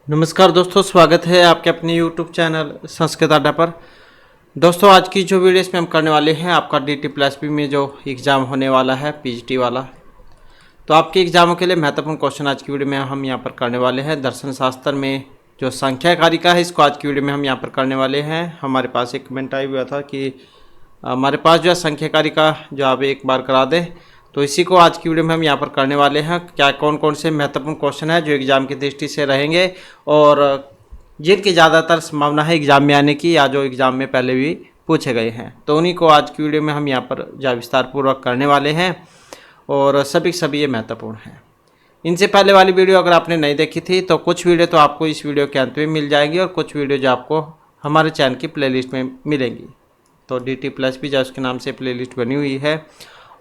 नमस्कार दोस्तों, स्वागत है आपके अपने YouTube चैनल संस्कृत अड्डा पर। दोस्तों, आज की जो वीडियो इसमें हम करने वाले हैं आपका DT+P में जो एग्ज़ाम होने वाला है PGT वाला, तो आपके एग्ज़ामों के लिए महत्वपूर्ण क्वेश्चन आज की वीडियो में हम यहाँ पर करने वाले हैं। दर्शन शास्त्र में जो संख्या कारिका है इसको आज की वीडियो में हम यहाँ पर करने वाले हैं। हमारे पास एक कमेंट आया हुआ था कि हमारे पास जो है संख्या कारिका जो आप एक बार करा दें, तो इसी को आज की वीडियो में हम यहाँ पर करने वाले हैं। क्या कौन कौन से महत्वपूर्ण क्वेश्चन है जो एग्ज़ाम की दृष्टि से रहेंगे और जिनकी ज़्यादातर संभावना है एग्ज़ाम में आने की या जो एग्ज़ाम में पहले भी पूछे गए हैं, तो उन्हीं को आज की वीडियो में हम यहाँ पर जो विस्तार पूर्वक करने वाले हैं और सभी ये महत्वपूर्ण हैं। इनसे पहले वाली वीडियो अगर आपने नहीं देखी थी तो कुछ वीडियो तो आपको इस वीडियो के अंत में मिल जाएगी और कुछ वीडियो जो आपको हमारे चैनल की प्लेलिस्ट में मिलेंगी। तो DT+P जो उसके नाम से प्लेलिस्ट बनी हुई है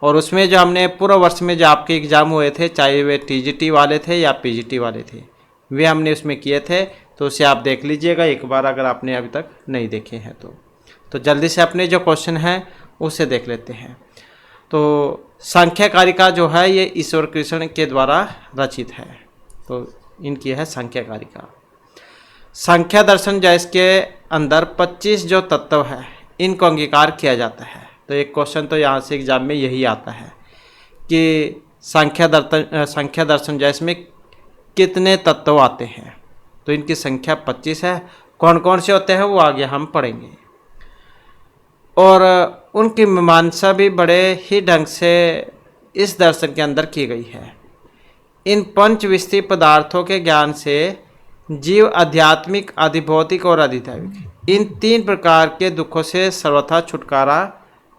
और उसमें जो हमने पूरे वर्ष में जो आपके एग्ज़ाम हुए थे, चाहे वे TGT वाले थे या PGT वाले थे, वे हमने उसमें किए थे। तो उसे आप देख लीजिएगा एक बार अगर आपने अभी तक नहीं देखे हैं तो जल्दी से अपने जो क्वेश्चन हैं उसे देख लेते हैं। तो संख्या कारिका जो है ये ईश्वर कृष्ण के द्वारा रचित है, तो इनकी है संख्या कारिका। संख्या दर्शन जो इसके अंदर 25 जो तत्व है इनको अंगीकार किया जाता है। तो एक क्वेश्चन तो यहाँ से एग्जाम में यही आता है कि संख्या दर्शन जो इसमें कितने तत्व आते हैं, तो इनकी संख्या 25 है। कौन कौन से होते हैं वो आगे हम पढ़ेंगे और उनकी मीमांसा भी बड़े ही ढंग से इस दर्शन के अंदर की गई है। इन पंचविषयी पदार्थों के ज्ञान से जीव आध्यात्मिक, अधिभौतिक और अधिदैविक इन 3 प्रकार के दुखों से सर्वथा छुटकारा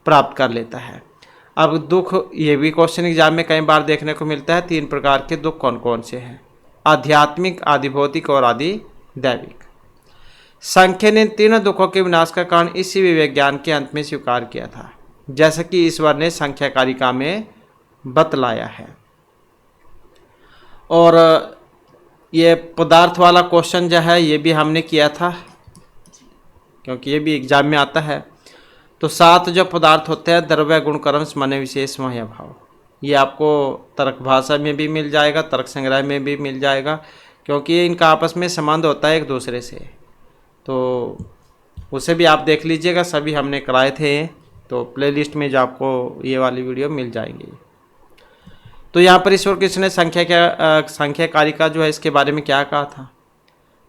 प्राप्त कर लेता है। अब दुख, ये भी क्वेश्चन एग्जाम में कई बार देखने को मिलता है, 3 प्रकार के दुख कौन कौन से हैं? आध्यात्मिक, आधिभौतिक और अधिदैविक। सांख्य ने तीनों दुखों के विनाश का कारण इसी विवेक ज्ञान के अंत में स्वीकार किया था, जैसा कि ईश्वर ने संख्या कारिका में बतलाया है। और ये पदार्थ वाला क्वेश्चन जो है ये भी हमने किया था, क्योंकि ये भी एग्जाम में आता है। तो 7 जो पदार्थ होते हैं, द्रव्य, गुण, कर्म, सामान्य, विशेष, माह्य भाव, ये आपको तर्क भाषा में भी मिल जाएगा, तर्क संग्रह में भी मिल जाएगा, क्योंकि इनका आपस में संबंध होता है एक दूसरे से। तो उसे भी आप देख लीजिएगा, सभी हमने कराए थे, तो प्लेलिस्ट में जो आपको ये वाली वीडियो मिल जाएंगी। तो यहाँ पर ईश्वर कृष्ण ने संख्या कारिका जो है इसके बारे में क्या कहा था?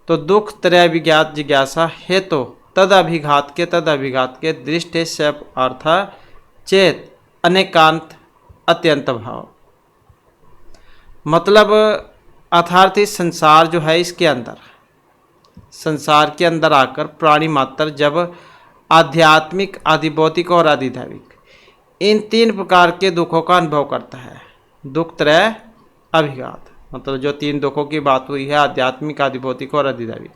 तो दुख त्रय विज्ञात जिज्ञासा है तो तद अभिघात के दृष्टि से अर्थ चेत अनेकांत अत्यंत भाव। मतलब अर्थात इस संसार जो है इसके अंदर, संसार के अंदर आकर प्राणी मात्र जब आध्यात्मिक, अधिभौतिक और अधिदैविक इन 3 प्रकार के दुखों का अनुभव करता है, दुख त्रय अभिघात, मतलब जो 3 दुखों की बात हुई है, आध्यात्मिक, अधिभौतिक और अधिदैविक,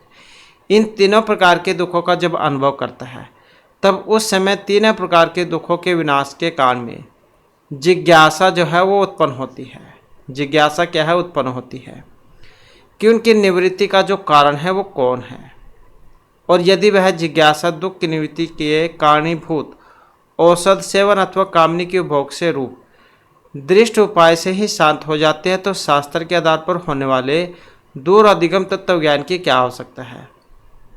इन तीनों प्रकार के दुखों का जब अनुभव करता है, तब उस समय 3 प्रकार के दुखों के विनाश के कारण में जिज्ञासा जो है वो उत्पन्न होती है। जिज्ञासा क्या है? उत्पन्न होती है कि उनकी निवृत्ति का जो कारण है वो कौन है, और यदि वह जिज्ञासा दुख की निवृत्ति के कारणीभूत औषध सेवन अथवा कामनी के उपभोग से रूप दृष्ट उपाय से ही शांत हो जाते हैं, तो शास्त्र के आधार पर होने वाले दूर अधिगम तत्व ज्ञान की क्या आवश्यकता है?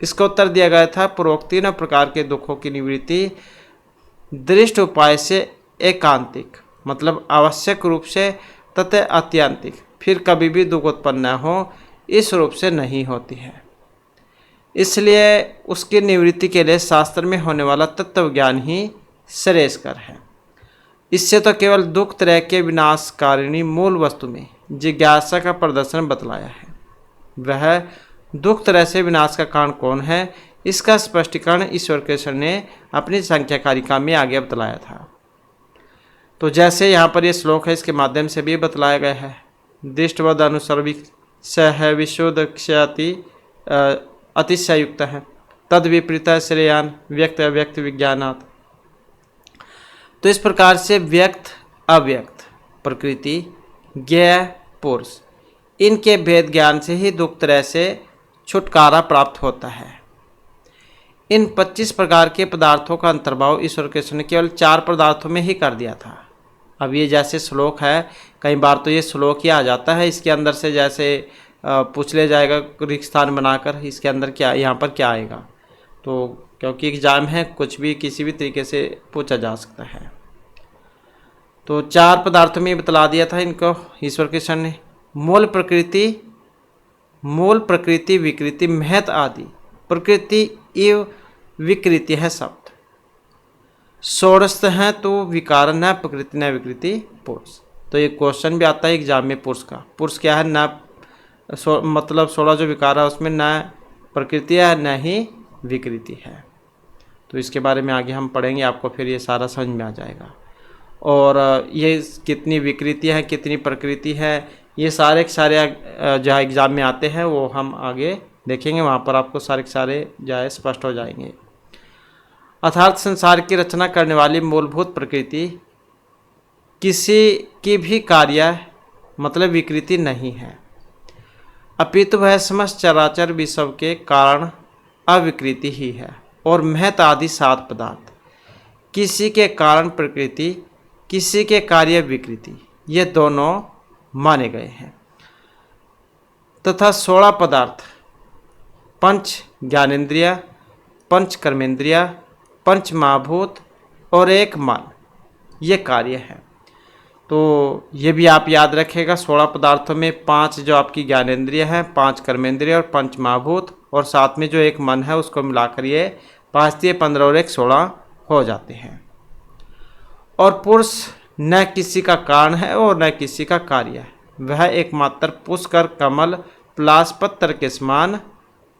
इसका उत्तर दिया गया था, पूर्वोक्त 3 प्रकार के दुखों की निवृत्ति दृष्ट उपाय से एकांतिक, मतलब आवश्यक रूप से, तथा अत्यंतिक, फिर कभी भी दुख उत्पन्न न हो, इस रूप से नहीं होती है। इसलिए उसकी निवृत्ति के लिए शास्त्र में होने वाला तत्व ज्ञान ही श्रेयस्कर है। इससे तो केवल दुख त्रय के विनाशकारिणी मूल वस्तु में जिज्ञासा का प्रदर्शन बतलाया है। वह दुख त्रय से विनाश का कारण कौन है, इसका स्पष्टीकरण ईश्वर कृष्ण ने अपनी संख्या कारिका में आगे बतलाया था। तो जैसे यहाँ पर ये श्लोक है, इसके माध्यम से भी बतलाया गया है। दृष्टवद अनुसर्विक सह विशुद्ध क्षति अतिशयुक्त है, तद विपरीत श्रेयान व्यक्त अव्यक्त विज्ञानात्। तो इस प्रकार से व्यक्त, अव्यक्त, प्रकृति, ज्ञेय, पुरुष, इनके भेद ज्ञान से ही दुख त्रय से छुटकारा प्राप्त होता है। इन 25 प्रकार के पदार्थों का अंतर्भाव ईश्वर कृष्ण ने केवल 4 पदार्थों में ही कर दिया था। अब ये जैसे श्लोक है, कई बार तो ये श्लोक ही आ जाता है, इसके अंदर से जैसे पूछ ले जाएगा रिक्त स्थान बनाकर इसके अंदर क्या, यहाँ पर क्या आएगा। तो क्योंकि एग्ज़ाम है, कुछ भी किसी भी तरीके से पूछा जा सकता है। तो 4 पदार्थों में बतला दिया था इनको ईश्वर कृष्ण ने। मूल प्रकृति, विकृति, महत आदि। प्रकृति एवं विकृति है शब्द। षोडश है तो विकार न प्रकृति न विकृति पुरुष। तो ये क्वेश्चन भी आता है एग्जाम में पुरुष का। पुरुष क्या है, न मतलब 16 जो विकार है उसमें न प्रकृति है न ही विकृति है। तो इसके बारे में आगे हम पढ़ेंगे, आपको फिर ये सारा समझ में आ जाएगा। और ये कितनी विकृति है कितनी प्रकृति है, ये सारे के सारे जहाँ एग्ज़ाम में आते हैं वो हम आगे देखेंगे, वहाँ पर आपको सारे के सारे जो स्पष्ट हो जाएंगे। अर्थात संसार की रचना करने वाली मूलभूत प्रकृति किसी की भी कार्य मतलब विकृति नहीं है, अपितु वह समस्त चराचर विश्व के कारण अविकृति ही है। और महत आदि 7 पदार्थ किसी के कारण प्रकृति किसी के कार्य विकृति, ये दोनों माने गए हैं। तथा 16 पदार्थ पंच ज्ञानेन्द्रिय, पंच कर्मेंद्रिय, पंच महाभूत और 1 मन, ये कार्य है। तो ये भी आप याद रखिएगा, 16 पदार्थों में 5 जो आपकी ज्ञानेन्द्रिय हैं, 5 कर्मेंद्रिय और 5 महाभूत, और साथ में जो 1 मन है उसको मिलाकर ये 5 × 15 और 1 16 हो जाते हैं। और पुरुष न किसी का कारण है और न किसी का कार्य है, वह एकमात्र पुष्कर कमल प्लासपत्र के समान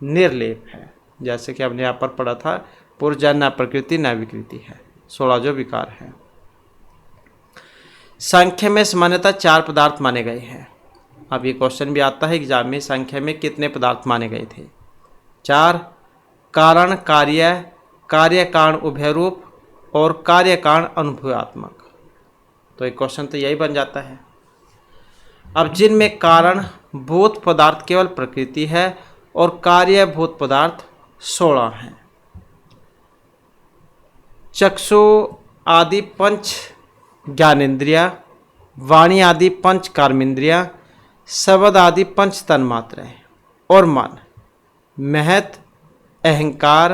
निर्लेप है। जैसे कि हमने यहाँ पर पढ़ा था, पुरुष न प्रकृति न विकृति है, 16 जो विकार हैं। संख्या में सामान्यतः 4 पदार्थ माने गए हैं। अब ये क्वेश्चन भी आता है एग्जाम में, संख्या में कितने पदार्थ माने गए थे? 4। कारण कार्य, कार्य कारण उभय रूप और कार्य कारण अनुभवात्मक। तो एक क्वेश्चन तो यही बन जाता है। अब जिनमें कारण भूत पदार्थ केवल प्रकृति है और कार्य भूत पदार्थ 16 हैं। चक्षु आदि पंच ज्ञानेन्द्रिया, वाणी आदि पंच कर्मेंद्रिया, शब्द आदि पंच तन्मात्राएं और मन, महत, अहंकार,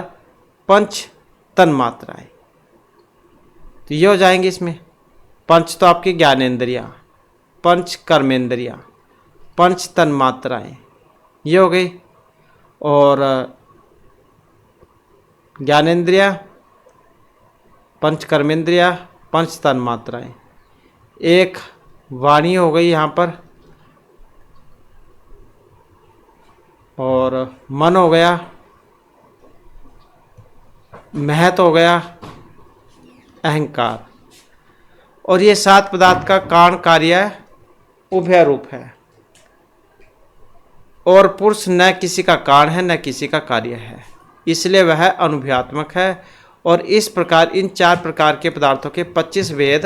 पंच तन्मात्राएं। तो ये हो जाएंगे इसमें। पंच तो आपकी ज्ञानेन्द्रिया, पंच कर्मेंद्रिया, पंच तन्मात्राएं, ये हो गई। और ज्ञानेन्द्रिया, पंच कर्मेंद्रिया, पंच तन्मात्राएं, 1 वाणी हो गई यहाँ पर, और मन हो गया, महत हो गया, अहंकार। और ये 7 पदार्थ का कारण कार्य उभय रूप है। और पुरुष न किसी का कारण है न किसी का कार्य है, इसलिए वह अनुभवात्मक है। और इस प्रकार इन 4 प्रकार के पदार्थों के 25 वेद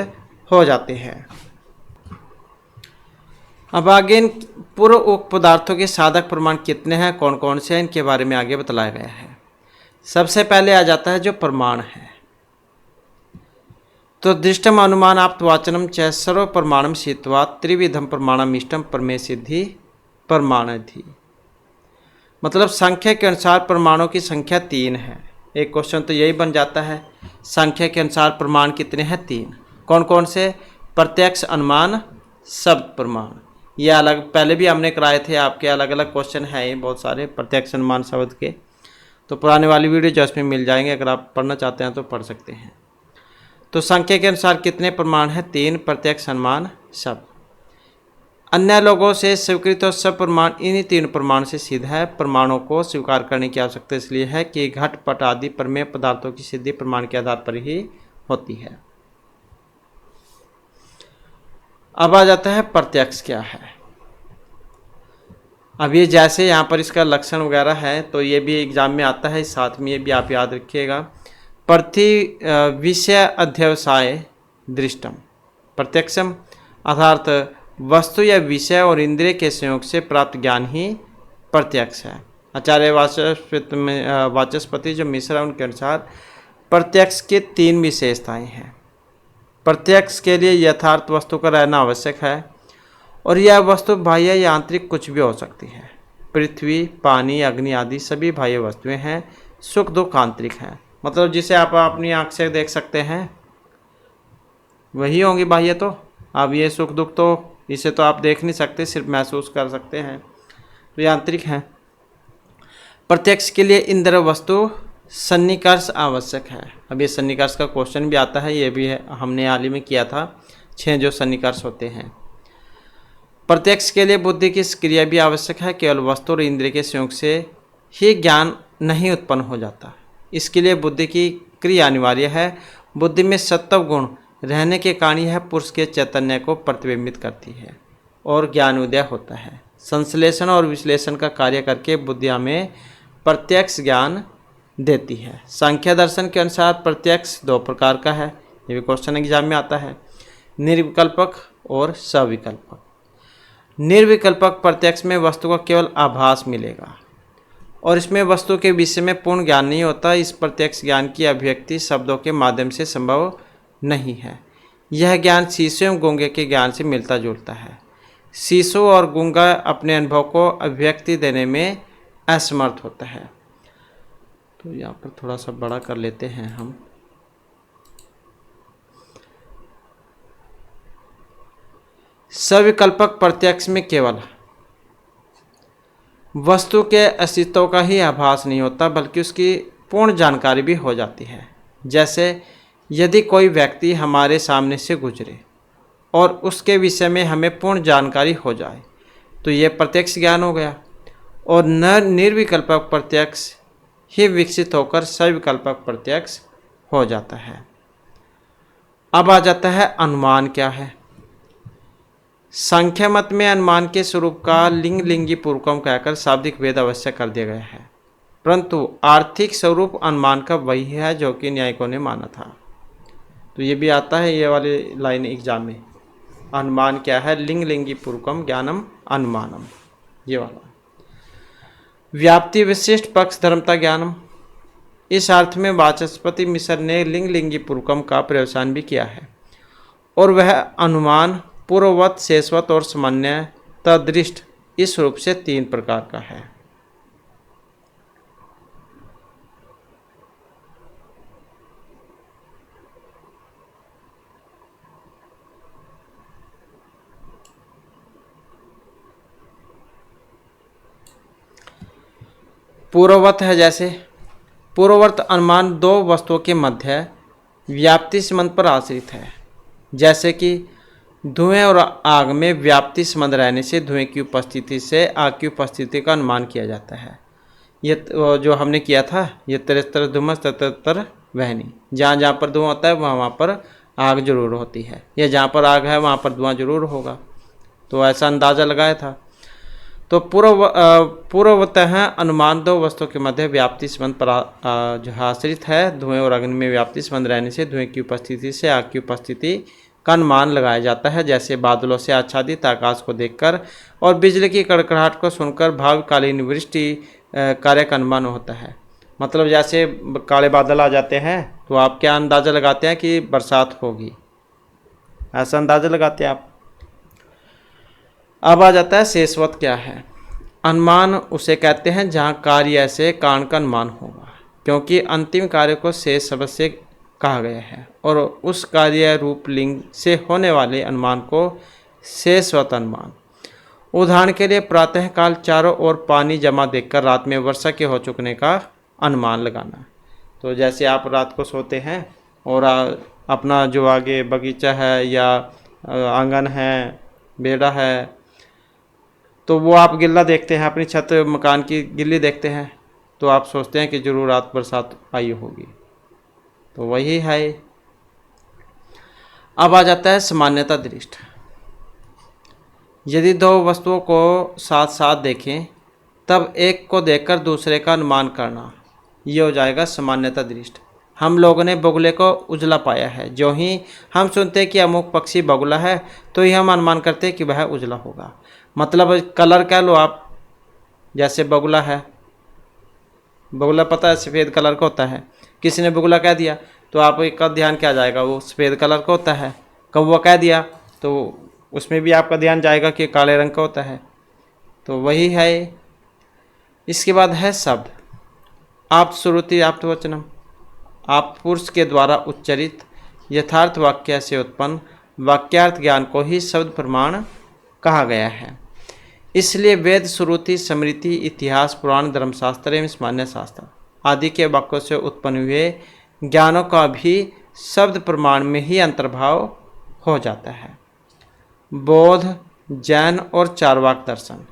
हो जाते हैं। अब आगे इन पूर्व उक्त पदार्थों के साधक प्रमाण कितने हैं, कौन कौन से हैं, इनके बारे में आगे बताया गया है। सबसे पहले आ जाता है जो प्रमाण है। तो दृष्टम अनुमान आप्तवाचनम च सर्व प्रमाणम सित्वा त्रिविधम प्रमाणम इष्टम परमे सिद्धि प्रमाणधि। मतलब संख्या के अनुसार प्रमाणों की संख्या 3 है। एक क्वेश्चन तो यही बन जाता है, संख्या के अनुसार प्रमाण कितने हैं? 3। कौन कौन से? प्रत्यक्ष, अनुमान, शब्द प्रमाण। ये अलग पहले भी हमने कराए थे, आपके अलग अलग क्वेश्चन हैं ये बहुत सारे प्रत्यक्ष, अनुमान, शब्द के। तो पुराने वाली वीडियो जो इसमें मिल जाएंगे, अगर आप पढ़ना चाहते हैं तो पढ़ सकते हैं। तो संख्या के अनुसार कितने प्रमाण हैं? 3, प्रत्यक्ष, अनुमान, शब्द। अन्य लोगों से स्वीकृत और सब प्रमाण इन्हीं 3 प्रमाण से सिद्ध है। प्रमाणों को स्वीकार करने की आवश्यकता इसलिए है कि घट पट आदि प्रमेय पदार्थों की सिद्धि प्रमाण के आधार पर ही होती है। अब आ जाता है प्रत्यक्ष क्या है। अब ये जैसे यहाँ पर इसका लक्षण वगैरह है, तो ये भी एग्जाम में आता है, साथ में ये भी आप याद रखिएगा। प्रति विषय अध्यवसाय दृष्टम प्रत्यक्षम, अर्थात वस्तु या विषय और इंद्रिय के संयोग से प्राप्त ज्ञान ही प्रत्यक्ष है। आचार्य वाचस्पति जो मिश्र, उनके अनुसार प्रत्यक्ष के 3 विशेषताएं हैं। प्रत्यक्ष के लिए यथार्थ वस्तु का रहना आवश्यक है और यह वस्तु बाह्य या आंतरिक कुछ भी हो सकती है। पृथ्वी, पानी, अग्नि आदि सभी बाह्य वस्तुएं हैं। सुख दुख आंतरिक हैं, मतलब जिसे आप अपनी आंख से देख सकते हैं वही होंगी बाह्य। तो अब ये सुख दुख तो इसे तो आप देख नहीं सकते, सिर्फ महसूस कर सकते हैं, तो ये आंतरिक हैं। प्रत्यक्ष के लिए इंद्रिय वस्तु सन्निकर्ष आवश्यक है। अब ये सन्निकर्ष का क्वेश्चन भी आता है, ये भी है, हमने हाल ही में किया था, 6 जो सन्निकर्ष होते हैं। प्रत्यक्ष के लिए बुद्धि की क्रिया भी आवश्यक है। केवल वस्तु और इंद्रिय के संयोग से ही ज्ञान नहीं उत्पन्न हो जाता, इसके लिए बुद्धि की क्रिया अनिवार्य है। बुद्धि में सत्व गुण रहने के कारण यह पुरुष के चैतन्य को प्रतिबिंबित करती है और ज्ञान उदय होता है। संश्लेषण और विश्लेषण का कार्य करके बुद्धि हमें प्रत्यक्ष ज्ञान देती है। सांख्य दर्शन के अनुसार प्रत्यक्ष 2 प्रकार का है, ये भी क्वेश्चन एग्जाम में आता है, निर्विकल्पक और सविकल्पक। निर्विकल्पक प्रत्यक्ष में वस्तु का केवल आभास मिलेगा और इसमें वस्तु के विषय में पूर्ण ज्ञान नहीं होता। इस प्रत्यक्ष ज्ञान की अभिव्यक्ति शब्दों के माध्यम से संभव नहीं है। यह ज्ञान शीशे एवं गूंगे के ज्ञान से मिलता जुलता है। शीशो और गूंगा अपने अनुभव को अभिव्यक्ति देने में असमर्थ होता है। तो यहाँ पर थोड़ा सा बड़ा कर लेते हैं हम। सविकल्पक प्रत्यक्ष में केवल वस्तु के अस्तित्व का ही आभास नहीं होता, बल्कि उसकी पूर्ण जानकारी भी हो जाती है। जैसे यदि कोई व्यक्ति हमारे सामने से गुजरे और उसके विषय में हमें पूर्ण जानकारी हो जाए तो यह प्रत्यक्ष ज्ञान हो गया। और निर्विकल्पक प्रत्यक्ष ही विकसित होकर सविकल्पक प्रत्यक्ष हो जाता है। अब आ जाता है अनुमान क्या है। संख्या मत में अनुमान के स्वरूप का लिंग लिंगी पूर्वकम कहकर शाब्दिक भेद अवश्य कर दिया गया है, परंतु आर्थिक स्वरूप अनुमान का वही है जो कि न्यायिकों ने माना था। तो ये भी आता है, ये वाली लाइन एग्जाम में। अनुमान क्या है? लिंग लिंगी पूर्वकम ज्ञानम अनुमानम, ये वाला। व्याप्ति विशिष्ट पक्ष धर्मता ज्ञानम, इस अर्थ में वाचस्पति मिश्र ने लिंग लिंगी पूर्वकम का प्रयोजन भी किया है और वह अनुमान पूर्ववत, शेषवत और सामान्य तदृष्ट इस रूप से 3 प्रकार का है। पूर्ववत है, जैसे पूर्ववर्त अनुमान 2 वस्तुओं के मध्य व्याप्ति संबंध पर आश्रित है। जैसे कि धुएं और आग में व्याप्ति संबंध रहने से धुएं की उपस्थिति से आग की उपस्थिति का अनुमान किया जाता है। ये जो हमने किया था, ये तरह धुमस तरह वहनी, जहाँ जहाँ पर धुआं होता है वहाँ पर आग जरूर होती है, या जहाँ पर आग है वहाँ पर धुआं जरूर होगा। तो ऐसा अंदाज़ा लगाया था। तो पूर्वतः अनुमान 2 वस्तुओं के मध्य व्याप्ति संबंध पर जो आश्रित है। धुएं और अग्नि में व्याप्ति संबंध रहने से धुएं की उपस्थिति से आग की उपस्थिति का अनुमान लगाया जाता है। जैसे बादलों से आच्छादित आकाश को देखकर और बिजली की कड़कड़ाहट को सुनकर भाविकालीन वृष्टि कार्य का अनुमान होता है। मतलब जैसे काले बादल आ जाते हैं तो आप क्या अंदाज़ा लगाते हैं कि बरसात होगी, ऐसा अंदाज़ा लगाते हैं आप। अब आ जाता है शेषवत क्या है। अनुमान उसे कहते हैं जहाँ कार्य से कारण का अनुमान होगा, क्योंकि अंतिम कार्य को शेष शब्द से कहा गया है और उस कार्य रूप लिंग से होने वाले अनुमान को शेषवत अनुमान। उदाहरण के लिए प्रातःकाल चारों ओर पानी जमा देखकर रात में वर्षा के हो चुकने का अनुमान लगाना। तो जैसे आप रात को सोते हैं और अपना जो आगे बगीचा है या आंगन है, बेड़ा है, तो वो आप गिल्ला देखते हैं, अपनी छत मकान की गिल्ली देखते हैं, तो आप सोचते हैं कि जरूर रात बरसात आई होगी। तो वही है। अब आ जाता है सामान्यता दृष्ट। यदि 2 वस्तुओं को साथ साथ देखें तब एक को देखकर दूसरे का अनुमान करना, ये हो जाएगा सामान्यता दृष्ट। हम लोगों ने बगुले को उजला पाया है। जो ही हम सुनते हैं कि अमुक पक्षी बगुला है तो ही हम अनुमान करते हैं कि वह उजला होगा। मतलब कलर कह लो आप, जैसे बगुला है, बगुला पता है सफ़ेद कलर का होता है, किसी ने बगुला कह दिया तो आपका ध्यान क्या जाएगा, वो सफ़ेद कलर का होता है। कौवा कह दिया तो उसमें भी आपका ध्यान जाएगा कि काले रंग का होता है, तो वही है। इसके बाद है शब्द। आप श्रुति आप वचनम, आप पुरुष के द्वारा उच्चरित यथार्थ वाक्य से उत्पन्न वाक्यार्थ ज्ञान को ही शब्द प्रमाण कहा गया है। इसलिए वेद, श्रुति, स्मृति, इतिहास, पुराण, धर्मशास्त्र एवं मान्य शास्त्र आदि के वाक्यों से उत्पन्न हुए ज्ञानों का भी शब्द प्रमाण में ही अंतर्भाव हो जाता है। बौद्ध, जैन और चारवाक दर्शन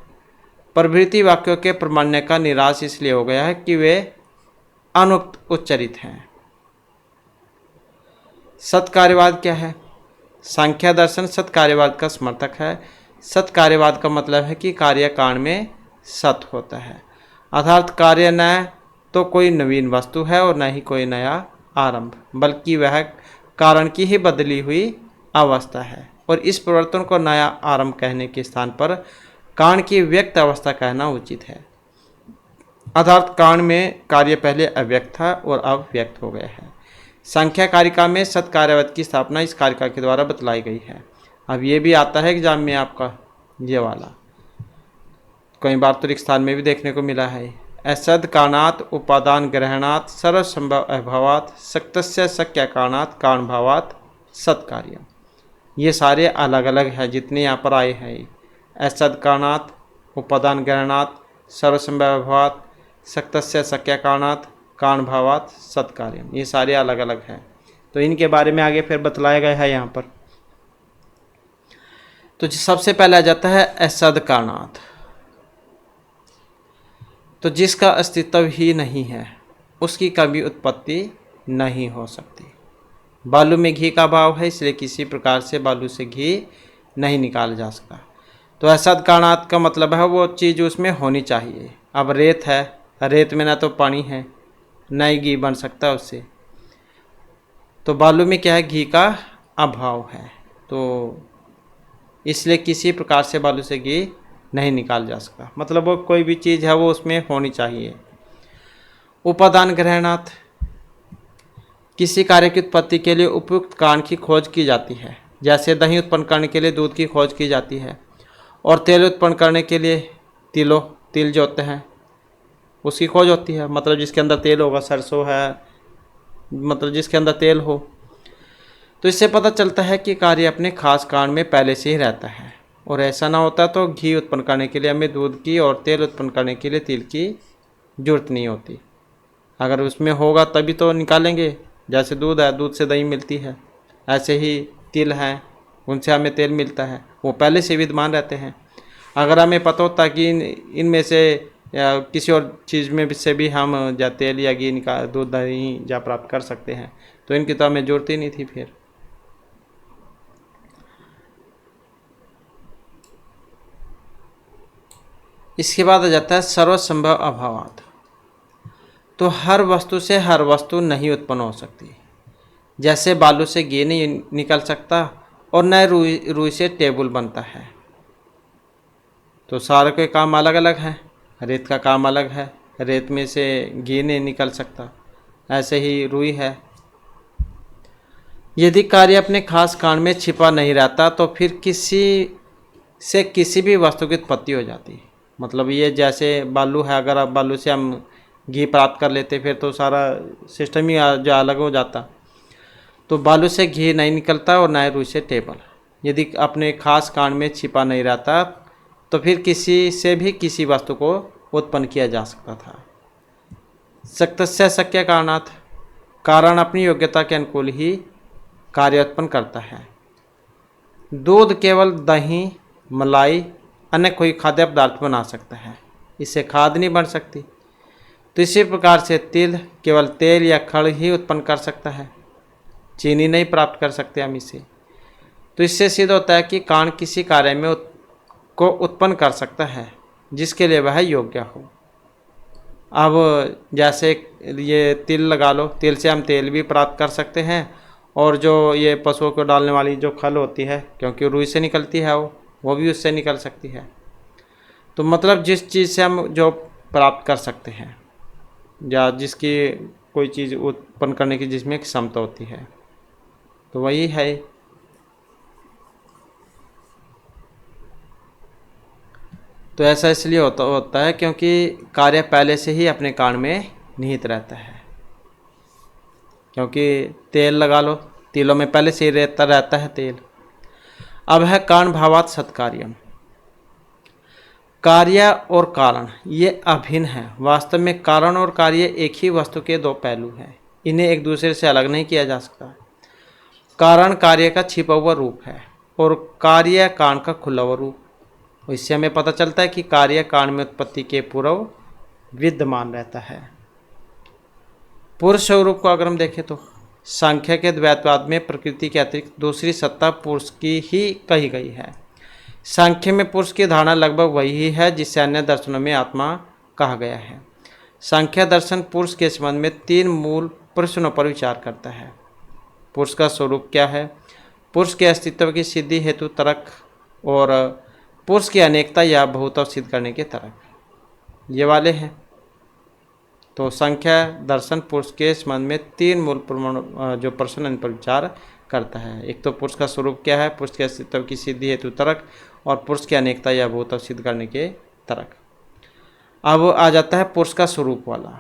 प्रभृति वाक्यों के प्रमाण्य का निराश इसलिए हो गया है कि वे अनुक्त उच्चरित हैं। सत्कार्यवाद क्या है? सांख्य दर्शन सत्कार्यवाद का समर्थक है। सत्कार्यवाद का मतलब है कि कार्य कारण में सत होता है, अर्थात कार्य न तो कोई नवीन वस्तु है और न ही कोई नया आरंभ, बल्कि वह कारण की ही बदली हुई अवस्था है। और इस परिवर्तन को नया आरंभ कहने के स्थान पर कारण की व्यक्त अवस्था कहना उचित है, अर्थात कारण में कार्य पहले अव्यक्त था और अब व्यक्त हो गया है। संख्या कारिका में सत्कार्यवाद की स्थापना इस कारिका के द्वारा बतलाई गई है। अब ये भी आता है एग्जाम में आपका, ये वाला कई बार तो स्थान में भी देखने को मिला है। असद कारणात उपादान ग्रहणात सर्वसंभव अभावात शक्तस्य शक्य कारणात कारण भावात सत्कार्य। ये सारे अलग अलग हैं जितने यहाँ पर आए हैं। असद कारणात उपादान ग्रहणात सर्वसंभव अभावात शक्तस्य शक्य कारणात कारण भावात सत्कार्य, ये सारे अलग अलग हैं। तो इनके बारे में आगे फिर बतलाया गया है यहाँ पर। तो सबसे पहले आ जाता है असद कारणात, तो जिसका अस्तित्व ही नहीं है उसकी कभी उत्पत्ति नहीं हो सकती। बालू में घी का भाव है, इसलिए किसी प्रकार से बालू से घी नहीं निकाला जा सकता। तो असद कारणात का मतलब है वो चीज़ उसमें होनी चाहिए। अब रेत है, रेत में ना तो पानी है न ही घी बन सकता उससे, तो बालू में क्या है, घी का अभाव है, तो इसलिए किसी प्रकार से बालू से घी नहीं निकाल जा सकता। मतलब वो कोई भी चीज़ है वो उसमें होनी चाहिए। उपादान ग्रहणात, किसी कार्य की उत्पत्ति के लिए उपयुक्त कारण की खोज की जाती है। जैसे दही उत्पन्न करने के लिए दूध की खोज की जाती है, और तेल उत्पन्न करने के लिए तिल जो होते हैं उसकी खोज होती है। मतलब जिसके अंदर तेल होगा, सरसों है, मतलब जिसके अंदर तेल हो। तो इससे पता चलता है कि कार्य अपने खास कारण में पहले से ही रहता है, और ऐसा ना होता तो घी उत्पन्न करने के लिए हमें दूध की और तेल उत्पन्न करने के लिए तिल की जरूरत नहीं होती। अगर उसमें होगा तभी तो निकालेंगे। जैसे दूध है, दूध से दही मिलती है, ऐसे ही तिल हैं, उनसे हमें तेल मिलता है, वो पहले से विद्यमान रहते हैं। अगर हमें पता होता कि इनमें से या किसी और चीज़ में से भी हम या तेल या घी निकाल दूध दही जा प्राप्त कर सकते हैं, तो इनकी तो हमें जरूरत ही नहीं थी फिर। इसके बाद आ जाता है सर्वसंभव अभावात। तो हर वस्तु से हर वस्तु नहीं उत्पन्न हो सकती। जैसे बालू से घी नहीं निकल सकता और न रुई से टेबल बनता है। तो सारे के काम अलग अलग हैं। रेत का काम अलग है, रेत में से घी नहीं निकल सकता। ऐसे ही रुई है। यदि कार्य अपने खास कारण में छिपा नहीं रहता तो फिर किसी भी वस्तु की उत्पत्ति हो जाती। मतलब ये जैसे बालू है, अगर आप बालू से हम घी प्राप्त कर लेते फिर तो सारा सिस्टम ही जो अलग हो जाता। तो बालू से घी नहीं निकलता और न रुई से टेबल। यदि अपने खास कारण में छिपा नहीं रहता तो फिर किसी से भी किसी वस्तु को उत्पन्न किया जा सकता था। शक्तस्य शक्य कारणात्, कारण अपनी योग्यता के अनुकूल ही कार्य उत्पन्न करता है। दूध केवल दही, मलाई, अन्य कोई खाद्य पदार्थ बना सकता है, इससे खाद नहीं बन सकती। तो इसी प्रकार से तिल केवल तेल या खड़ ही उत्पन्न कर सकता है, चीनी नहीं प्राप्त कर सकते हम इससे। तो इससे सिद्ध होता है कि कारण किसी कार्य में को उत्पन्न कर सकता है जिसके लिए वह योग्य हो। अब जैसे ये तिल लगा लो, तिल से हम तेल भी प्राप्त कर सकते हैं, और जो ये पशुओं को डालने वाली जो खल होती है, क्योंकि रुई से निकलती है वो भी उससे निकल सकती है। तो मतलब जिस चीज़ से हम जो प्राप्त कर सकते हैं या जिसकी कोई चीज़ उत्पन्न करने की जिसमें क्षमता होती है, तो वही है। तो ऐसा इसलिए होता है क्योंकि कार्य पहले से ही अपने कारण में निहित रहता है। क्योंकि तेल लगा लो, तिलों में पहले से ही रहता है तेल। अब है कारण भावात सत्कार्यम। कार्य और कारण ये अभिन्न है। वास्तव में कारण और कार्य एक ही वस्तु के दो पहलू हैं, इन्हें एक दूसरे से अलग नहीं किया जा सकता। कारण कार्य का छिपा हुआ रूप है और कार्य कारण का खुला हुआ रूप। इससे हमें पता चलता है कि कार्य कारण में उत्पत्ति के पूर्व विद्यमान रहता है। पुरुष स्वरूप को अगर हम देखें तो सांख्य के द्वैतवाद में प्रकृति के अतिरिक्त दूसरी सत्ता पुरुष की ही कही गई है। सांख्य में पुरुष की धारणा लगभग वही है जिससे अन्य दर्शनों में आत्मा कहा गया है। सांख्य दर्शन पुरुष के संबंध में 3 मूल प्रश्नों पर विचार करता है। पुरुष का स्वरूप क्या है, पुरुष के अस्तित्व की सिद्धि हेतु तर्क, और पुरुष की अनेकता या बहुत्व सिद्ध करने के तर्क, ये वाले हैं। तो संख्या दर्शन पुरुष के संबंध में 3 मूल जो प्रश्न इन पर विचार करता है। एक तो पुरुष का स्वरूप क्या है, पुरुष के अस्तित्व की सिद्धि हेतु तर्क, और पुरुष की अनेकता या बहुत्व सिद्ध करने के तर्क। अब आ जाता है पुरुष का स्वरूप वाला।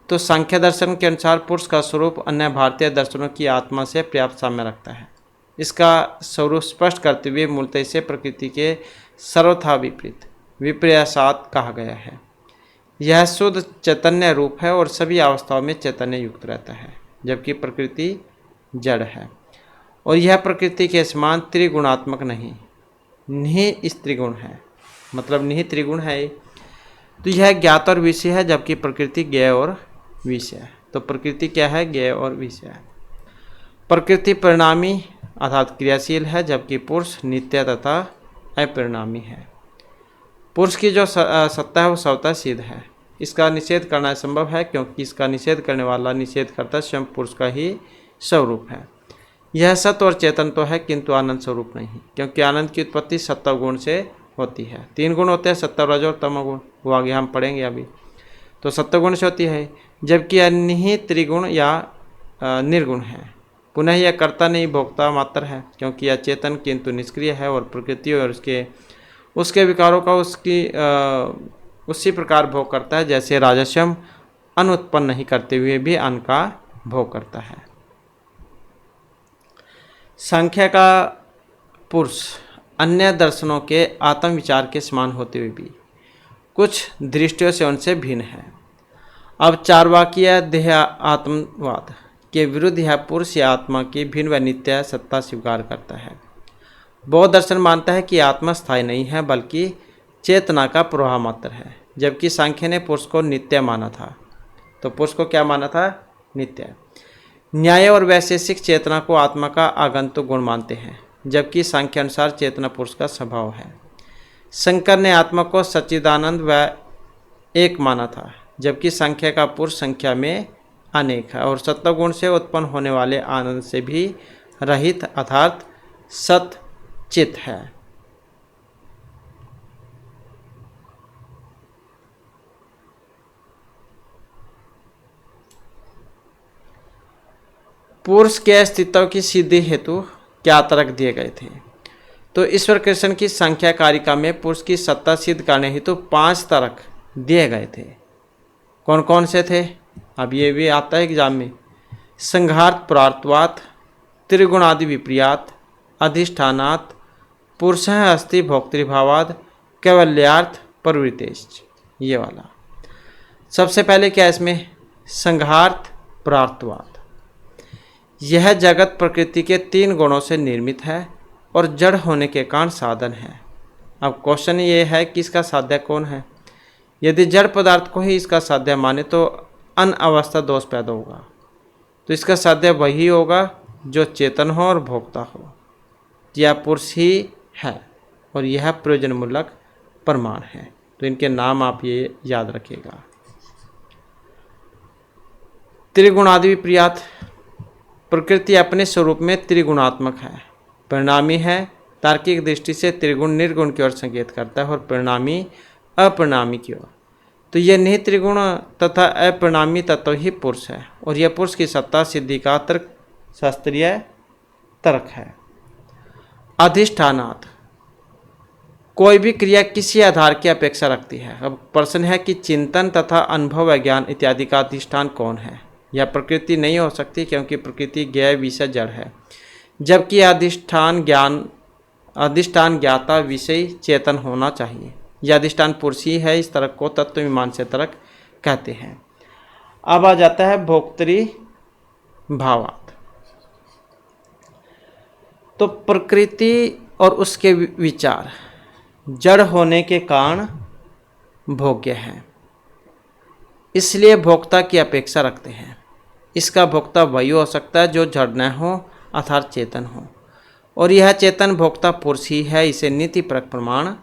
तो सांख्य दर्शन के अनुसार पुरुष का स्वरूप अन्य भारतीय दर्शनों की आत्मा से पर्याप्त साम्य रखता है। इसका स्वरूप स्पष्ट करते हुए मूलतः इसे प्रकृति के सर्वथा विपरीत विपर्यासात कहा गया है। यह शुद्ध चैतन्य रूप है और सभी अवस्थाओं में चैतन्य युक्त रहता है, जबकि प्रकृति जड़ है और यह प्रकृति के समान त्रिगुणात्मक नहीं, निहित त्रिगुण है। मतलब निहित त्रिगुण है। तो यह ज्ञात और विषय है, जबकि प्रकृति ज्ञेय और विषय है। तो प्रकृति क्या है, ज्ञेय और विषय है। प्रकृति परिणामी अर्थात क्रियाशील है, जबकि पुरुष नित्य तथा अपरिणामी है। पुरुष की जो सत्ता है वो स्वतः सिद्ध है। इसका निषेध करना संभव है क्योंकि इसका निषेध करने वाला निषेध करता स्वयं पुरुष का ही स्वरूप है। यह सत्य और चेतन तो है किंतु आनंद स्वरूप नहीं, क्योंकि आनंद की उत्पत्ति सत्व गुण से होती है। 3 गुण होते हैं, सत्व, रज और तमोगुण, वो आगे हम पढ़ेंगे अभी। तो सत्व गुण से होती है, जबकि अन्य त्रिगुण या निर्गुण है। पुनः यह कर्ता नहीं भोक्ता मात्र है, क्योंकि यह चेतन किंतु निष्क्रिय है और प्रकृति और उसके विकारों का उसी प्रकार भोग करता है जैसे राजस्व अन्न उत्पन्न नहीं करते हुए भी अन्न का भोग करता है। संख्या का पुरुष अन्य दर्शनों के आत्म विचार के समान होते हुए भी कुछ दृष्टियों से उनसे भिन्न है। अब चार्वाकीय देह आत्मवाद के विरुद्ध यह पुरुष या आत्मा की भिन्न व नित्य सत्ता स्वीकार करता है। बौद्ध दर्शन मानता है कि आत्मा स्थायी नहीं है बल्कि चेतना का प्रवाह मात्र है, जबकि सांख्य ने पुरुष को नित्य माना था। तो पुरुष को क्या माना था, नित्य। न्याय और वैशेषिक चेतना को आत्मा का आगंतुक गुण मानते हैं, जबकि सांख्य अनुसार चेतना पुरुष का स्वभाव है। शंकर ने आत्मा को सच्चिदानंद व एक माना था, जबकि संख्या का पुरुष संख्या में अनेक है और सत्वगुण से उत्पन्न होने वाले आनंद से भी रहित अर्थात सत चित है। पुरुष के अस्तित्व की सिद्धि हेतु क्या तर्क दिए गए थे। तो ईश्वर कृष्ण की संख्या कारिका में पुरुष की सत्ता सिद्ध करने हेतु 5 तर्क दिए गए थे। कौन कौन से थे, अब ये भी आता है एग्जाम में। संघात प्रार्थवात, त्रिगुणादि विपर्यात, अधिष्ठानात्, पुरुष अस्ति भोक्तृभावाद, कैवल्यार्थ प्रवृत्तेश्च, ये वाला। सबसे पहले क्या है इसमें, संघात प्रार्थवाद। यह जगत प्रकृति के 3 गुणों से निर्मित है और जड़ होने के कारण साधन है। अब क्वेश्चन ये है कि इसका साध्य कौन है। यदि जड़ पदार्थ को ही इसका साध्य माने तो अनअवस्था दोष पैदा होगा। तो इसका साध्य वही होगा जो चेतन हो और भोक्ता हो। यह पुरुष ही है और यह प्रयोजनमूलक प्रमाण है। तो इनके नाम आप ये याद रखिएगा। त्रिगुणादि विपर्यात, प्रकृति अपने स्वरूप में त्रिगुणात्मक है, परिणामी है। तार्किक दृष्टि से त्रिगुण निर्गुण की ओर संकेत करता है और परिणामी अपरिणामी की ओर। तो यह निहित त्रिगुण तथा अपरिणामी तत्व ही पुरुष है और यह पुरुष की सत्ता सिद्धि का तर्क शास्त्रीय तर्क है। अधिष्ठानात्, कोई भी क्रिया किसी आधार की अपेक्षा रखती है। अब प्रश्न है कि चिंतन तथा अनुभव विज्ञान इत्यादि का अधिष्ठान कौन है। यह प्रकृति नहीं हो सकती, क्योंकि प्रकृति ज्ञेय विषय जड़ है, जबकि अधिष्ठान ज्ञाता विषय चेतन होना चाहिए। यह अधिष्ठान पुरुष ही है। इस तर्क को तत्वमीमांसा तर्क कहते हैं। अब आ जाता है भोक्तृ भावार्थ। तो प्रकृति और उसके विचार जड़ होने के कारण भोग्य हैं, इसलिए भोक्ता की अपेक्षा रखते हैं। इसका भोक्ता वही हो सकता है जो जड़ न हो अर्थात चेतन हो, और यह चेतन भोक्ता पुरुष ही है। इसे नीतिपरक प्रमाण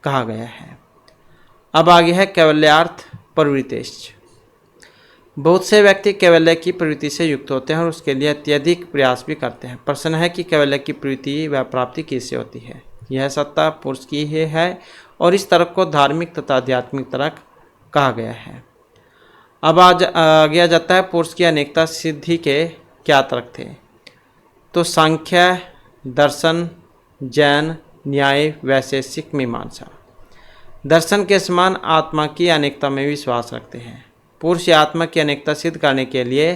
कहा गया है। अब आगे है कैवल्यार्थ प्रवृत्तिश्च। बहुत से व्यक्ति कैवल्य की प्रवृत्ति से युक्त होते हैं और उसके लिए अत्यधिक प्रयास भी करते हैं। प्रश्न है कि कैवल्य की प्रवृत्ति व प्राप्ति किससे होती है। यह सत्ता पुरुष की ही है, और इस तर्क को धार्मिक तथा आध्यात्मिक तर्क कहा गया है। अब आगे आ जाता है पुरुष की अनेकता सिद्धि के क्या तर्क थे। तो सांख्य, दर्शन, जैन, न्याय, वैशेषिक, मीमांसा। दर्शन के समान आत्मा की अनेकता में विश्वास रखते हैं। पुरुष या आत्मा की अनेकता सिद्ध करने के लिए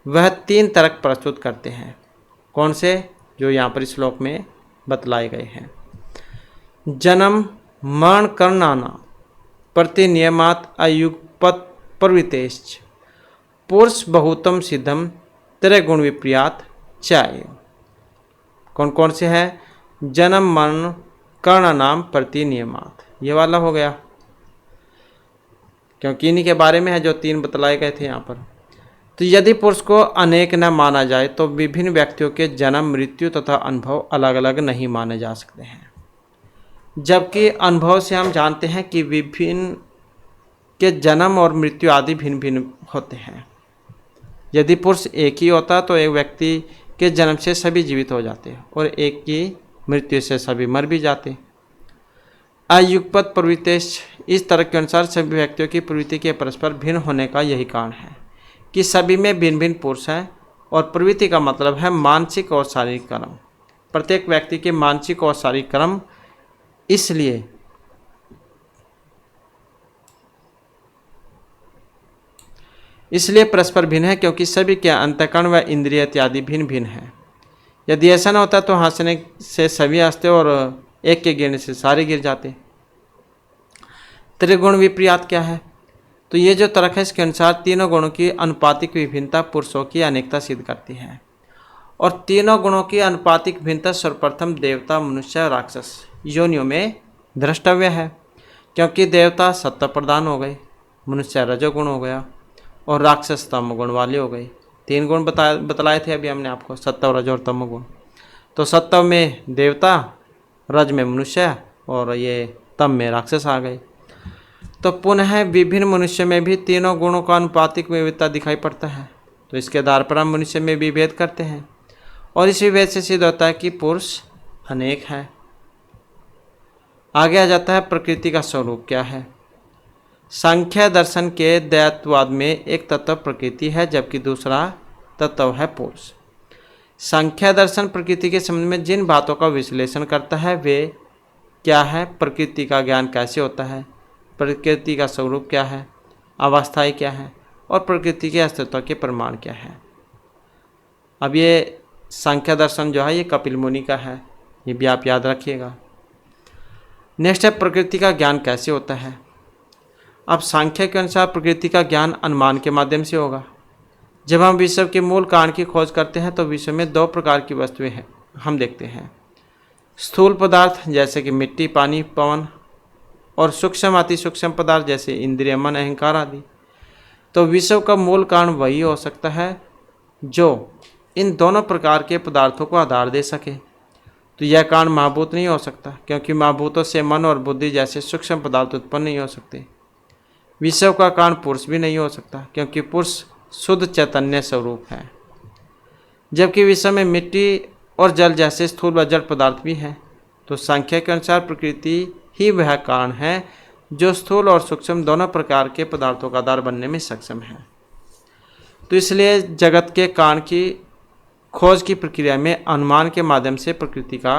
वह 3 तर्क प्रस्तुत करते हैं। कौन से? जो यहाँ पर इस श्लोक में बतलाए गए हैं। जन्म मरण करणाना प्रतिनियमात अयुगपत प्रवृत्तिश्च पुरुष बहुतम सिद्धम त्रयगुण विपर्यात चाय। कौन कौन से हैं? जन्म मरण करणानाम प्रतिनियमात, ये वाला हो गया, क्योंकि इन्हीं के बारे में है जो 3 बतलाए गए थे यहाँ पर। तो यदि पुरुष को अनेक न माना जाए तो विभिन्न व्यक्तियों के जन्म, मृत्यु तथा अनुभव अलग अलग नहीं माने जा सकते हैं, जबकि अनुभव से हम जानते हैं कि विभिन्न के जन्म और मृत्यु आदि भिन्न भिन्न होते हैं। यदि पुरुष एक ही होता तो एक व्यक्ति के जन्म से सभी जीवित हो जाते और एक की मृत्यु से सभी मर भी जाते। अयुगपत प्रवृत्ति, इस तरह के अनुसार सभी व्यक्तियों की प्रवृत्ति के परस्पर भिन्न होने का यही कारण है कि सभी में भिन्न भिन्न पुरुष हैं, और प्रवृत्ति का मतलब है मानसिक और शारीरिक कर्म। प्रत्येक व्यक्ति के मानसिक और शारीरिक कर्म इसलिए परस्पर भिन्न है, क्योंकि सभी के अंतःकरण व इंद्रिय इत्यादि भिन्न भिन्न हैं। यदि ऐसा न होता तो हंसने से सभी हंसते और एक के गिरने से सारे गिर जाते। त्रिगुण विपर्यात क्या है? तो ये जो तर्क है इसके अनुसार तीनों गुणों की अनुपातिक विभिन्नता पुरुषों की अनेकता सिद्ध करती है, और तीनों गुणों की अनुपातिक भिन्नता सर्वप्रथम देवता, मनुष्य और राक्षस योनियों में द्रष्टव्य है, क्योंकि देवता सत्व प्रधान हो गए, मनुष्य रजोगुण हो गया और राक्षस तमोगुण वाले हो गए। 3 गुण बतलाए थे अभी हमने आपको, सत्व, रज और तमोगुण। तो सत्व में देवता, रज में मनुष्य और ये तम में राक्षस आ गए। तो पुनः विभिन्न मनुष्य में भी तीनों गुणों का अनुपातिक विविधता दिखाई पड़ता है। तो इसके आधार पर हम मनुष्य में विभेद करते हैं, और इस विभेद से सिद्ध होता है कि पुरुष अनेक है। आगे आ जाता है प्रकृति का स्वरूप क्या है। सांख्य दर्शन के द्वैतवाद में एक तत्व प्रकृति है, जबकि दूसरा तत्व है पुरुष। सांख्य दर्शन प्रकृति के संबंध में जिन बातों का विश्लेषण करता है वे क्या है? प्रकृति का ज्ञान कैसे होता है, प्रकृति का स्वरूप क्या है, अवस्थाएं क्या है, और प्रकृति के अस्तित्व के प्रमाण क्या है। अब ये सांख्य दर्शन जो है ये कपिल मुनि का है, ये भी आप याद रखिएगा। नेक्स्ट है प्रकृति का ज्ञान कैसे होता है। अब सांख्य के अनुसार प्रकृति का ज्ञान अनुमान के माध्यम से होगा। जब हम विश्व के मूल कारण की खोज करते हैं तो विश्व में 2 प्रकार की वस्तुएं हैं हम देखते हैं, स्थूल पदार्थ जैसे कि मिट्टी, पानी, पवन, और सूक्ष्म अति सूक्ष्म पदार्थ जैसे इंद्रिय, मन, अहंकार आदि। तो विश्व का मूल कारण वही हो सकता है जो इन दोनों प्रकार के पदार्थों को आधार दे सके। तो यह कारण महाभूत नहीं हो सकता, क्योंकि महाभूतों से मन और बुद्धि जैसे सूक्ष्म पदार्थ उत्पन्न नहीं हो सकते। विश्व का कारण पुरुष भी नहीं हो सकता, क्योंकि पुरुष शुद्ध चैतन्य स्वरूप है, जबकि विश्व में मिट्टी और जल जैसे स्थूल व जड़ पदार्थ भी हैं। तो सांख्य के अनुसार प्रकृति ही वह कारण है जो स्थूल और सूक्ष्म दोनों प्रकार के पदार्थों का आधार बनने में सक्षम है। तो इसलिए जगत के कारण की खोज की प्रक्रिया में अनुमान के माध्यम से प्रकृति का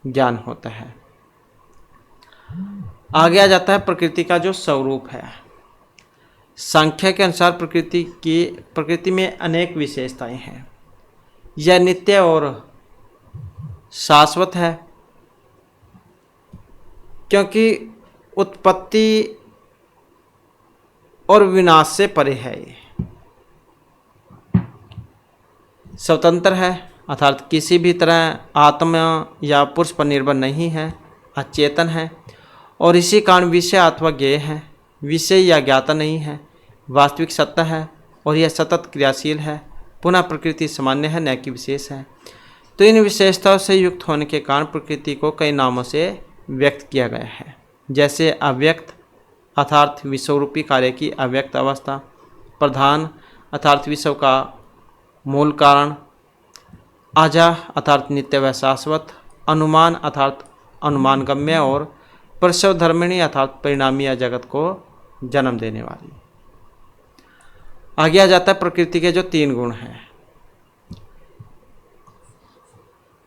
ज्ञान होता है। आगे आ जाता है प्रकृति का जो स्वरूप है। सांख्य के अनुसार प्रकृति में अनेक विशेषताएं हैं। यह नित्य और शाश्वत है, क्योंकि उत्पत्ति और विनाश से परे है। ये स्वतंत्र है, अर्थात किसी भी तरह आत्मा या पुरुष पर निर्भर नहीं है, अचेतन है और इसी कारण विषय अथवा ज्ञेय है, विषय या ज्ञाता नहीं है, वास्तविक सत्ता है और यह सतत क्रियाशील है। पुनः प्रकृति सामान्य है, न कि विशेष है। तो इन विशेषताओं से युक्त होने के कारण प्रकृति को कई नामों से व्यक्त किया गया है, जैसे अव्यक्त अर्थात विश्वरूपी कार्य की अव्यक्त अवस्था, प्रधान अर्थात विश्व का मूल कारण, आजा अर्थात नित्य व शाश्वत, अनुमान अर्थात अनुमानगम्य और प्रसव धर्मिणी अर्थात परिणामी या जगत को जन्म देने वाली। आगे आ जाता है प्रकृति के जो 3 गुण हैं।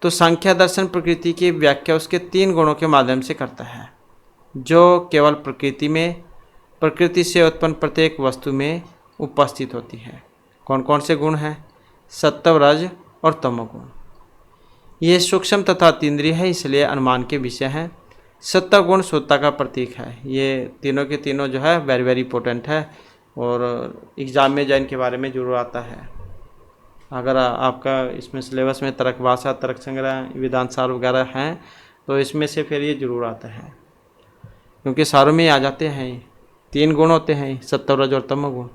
तो सांख्य दर्शन प्रकृति की व्याख्या उसके 3 गुणों के माध्यम से करता है, जो केवल प्रकृति से उत्पन्न प्रत्येक वस्तु में उपस्थित होती है। कौन कौन से गुण हैं? सत्व, रज और तमोगुण। ये सूक्ष्म तथा अतीन्द्रिय है, इसलिए अनुमान के विषय हैं। सत्व गुण शुद्धता का प्रतीक है। ये तीनों के तीनों जो है वेरी वेरी इंपॉर्टेंट है और एग्जाम में जो इनके बारे में जरूर आता है। अगर आपका इसमें सिलेबस में तर्क भाषा, तर्क संग्रह, विधान सार वगैरह हैं तो इसमें से फिर ये जरूर आता है, क्योंकि सारों में आ जाते हैं। 3 गुण होते हैं, सत्व, रज और तमोगुण।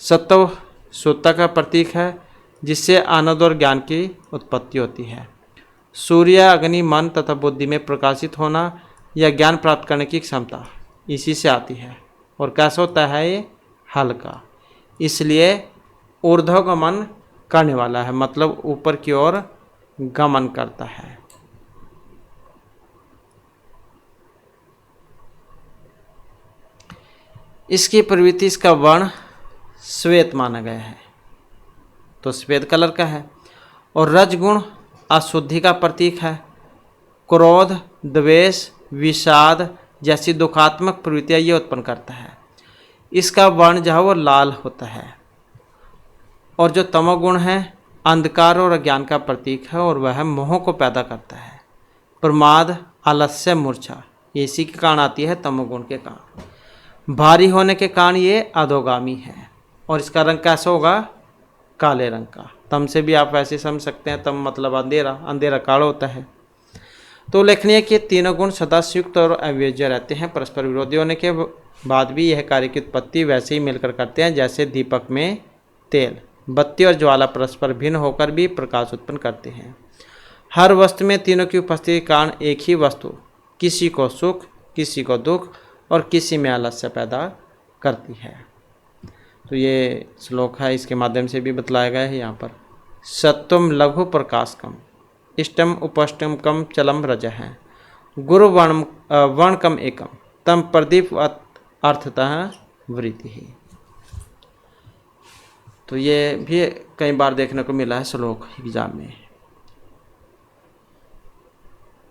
सत्व शुद्धता का प्रतीक है, जिससे आनंद और ज्ञान की उत्पत्ति होती है। सूर्य, अग्नि, मन तथा बुद्धि में प्रकाशित होना या ज्ञान प्राप्त करने की क्षमता इसी से आती है। और कैसा होता है ये? हल्का, इसलिए ऊर्ध्वगमन करने वाला है, मतलब ऊपर की ओर गमन करता है। इसकी प्रवृत्ति, इसका वर्ण श्वेत माना गया है, तो श्वेत कलर का है। और रजगुण अशुद्धि का प्रतीक है। क्रोध, द्वेष, विषाद जैसी दुखात्मक प्रवृत्तियां ये उत्पन्न करता है। इसका वर्ण जो है वो लाल होता है। और जो तमोगुण है अंधकार और अज्ञान का प्रतीक है और वह मोह को पैदा करता है। प्रमाद, आलस्य, मूर्छा इसी के कारण आती है, तमोगुण के कारण। भारी होने के कारण ये अधोगामी है और इसका रंग कैसा होगा? काले रंग का। तम से भी आप वैसे समझ सकते हैं, तम मतलब अंधेरा, अंधेरा काला होता है। तो उल्लेखनीय कि तीनों गुण सदा संयुक्त और अविभाज्य रहते हैं। परस्पर विरोधी होने के बाद भी यह कार्य की उत्पत्ति वैसे ही मिलकर करते हैं जैसे दीपक में तेल, बत्ती और ज्वाला परस्पर भिन्न होकर भी प्रकाश उत्पन्न करते हैं। हर वस्तु में तीनों की उपस्थिति के कारण एक ही वस्तु किसी को सुख, किसी को दुख और किसी में आलस्य पैदा करती है। तो ये श्लोक है, इसके माध्यम से भी बतलाया गया है यहाँ पर। सत्वम लघु प्रकाशकम, इष्टम उपष्टम कम चलम रज है, गुरु वर्णकम एकम, तम प्रदीप अर्थतः वृत्ति ही। तो ये भी कई बार देखने को मिला है श्लोक एग्जाम में।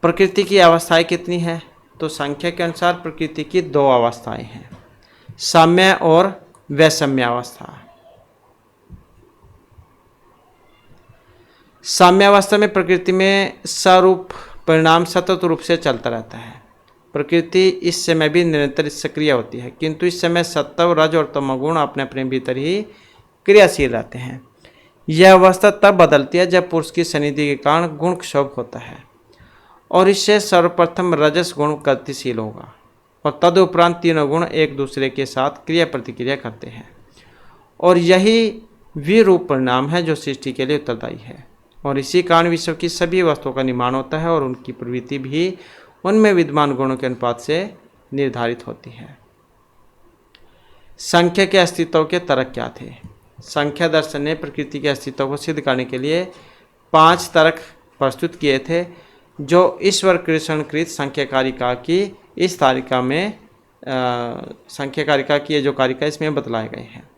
प्रकृति की अवस्थाएं कितनी है? तो संख्या के अनुसार प्रकृति की 2 अवस्थाएं हैं, साम्य और वैषम्य अवस्था। साम्य अवस्था में प्रकृति में स्वरूप परिणाम सतत रूप से चलता रहता है। प्रकृति इस समय भी निरंतर सक्रिय होती है, किंतु इस समय सत्व, रज और तमोगुण अपने अपने भीतर ही क्रियाशील रहते हैं। यह अवस्था तब बदलती है जब पुरुष की सन्निधि के कारण गुण क्षोभ होता है और इससे सर्वप्रथम रजस गुण गतिशील होगा और तदुपरांत तीनों गुण एक दूसरे के साथ क्रिया प्रतिक्रिया करते हैं और यही विरूप परिणाम है जो सृष्टि के लिए उत्तरदायी है। और इसी कारण विश्व की सभी वस्तुओं का निर्माण होता है और उनकी प्रवृत्ति भी उनमें विद्यमान गुणों के अनुपात से निर्धारित होती है। संख्या के अस्तित्व के तर्क क्या थे? संख्या दर्शन ने प्रकृति के अस्तित्व को सिद्ध करने के लिए 5 तर्क प्रस्तुत किए थे, जो ईश्वर कृष्णकृत संख्याकारिका की इस तारिका में संख्याकारिका की जो कारिका इसमें बतलाए गए हैं।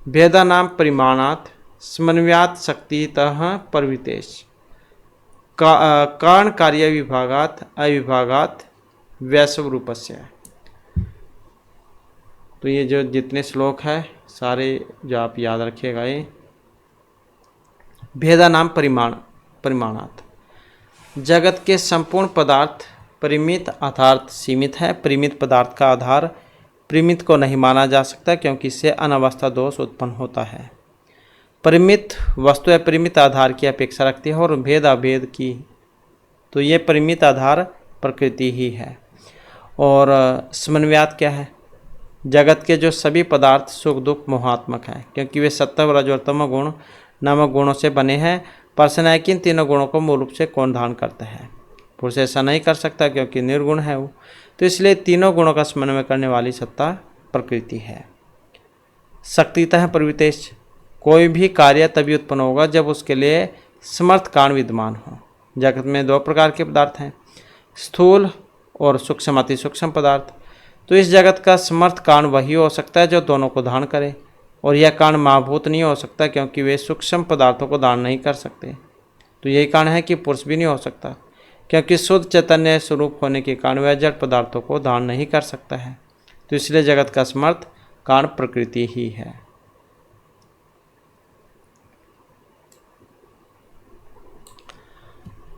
भेदा नाम परिमाणात समन्वयात शक्तितः प्रवृत्तेश, कारण कार्य विभागात अविभागात वैश्व रूपस्य है। तो ये जो जितने श्लोक है सारे जो आप याद रखिएगा, ये भेदा नाम परिमाणात। जगत के संपूर्ण पदार्थ परिमित अर्थात सीमित है। परिमित पदार्थ का आधार परिमित को नहीं माना जा सकता क्योंकि इससे अनवस्था दोष उत्पन्न होता है। परिमित वस्तु परिमित आधार की अपेक्षा रखती है और भेद अभेद की, तो ये परिमित आधार प्रकृति ही है। और समन्वयात क्या है? जगत के जो सभी पदार्थ सुख दुख मोहात्मक हैं क्योंकि वे सत्व रज और तम गुण नामक गुणों से बने हैं। प्रश्न है कि इन तीनों गुणों को मूल रूप से कौन धारण करता है? पुरुष ऐसा नहीं कर सकता क्योंकि निर्गुण है वो, तो इसलिए तीनों गुणों का समन्वय करने वाली सत्ता प्रकृति है। शक्तितः प्रवृत्तेश्च, कोई भी कार्य तभी उत्पन्न होगा जब उसके लिए समर्थ कारण विद्यमान हो। जगत में दो प्रकार के पदार्थ हैं, स्थूल और सूक्ष्म अति सूक्ष्म पदार्थ। तो इस जगत का समर्थ कारण वही हो सकता है जो दोनों को धारण करे, और यह कारण महाभूत नहीं हो सकता क्योंकि वे सूक्ष्म पदार्थों को धारण नहीं कर सकते। तो यही कारण है कि पुरुष भी नहीं हो सकता क्योंकि शुद्ध चैतन्य स्वरूप होने के कारण वह जड़ पदार्थों को धारण नहीं कर सकता है। तो इसलिए जगत का समर्थ कारण प्रकृति ही है।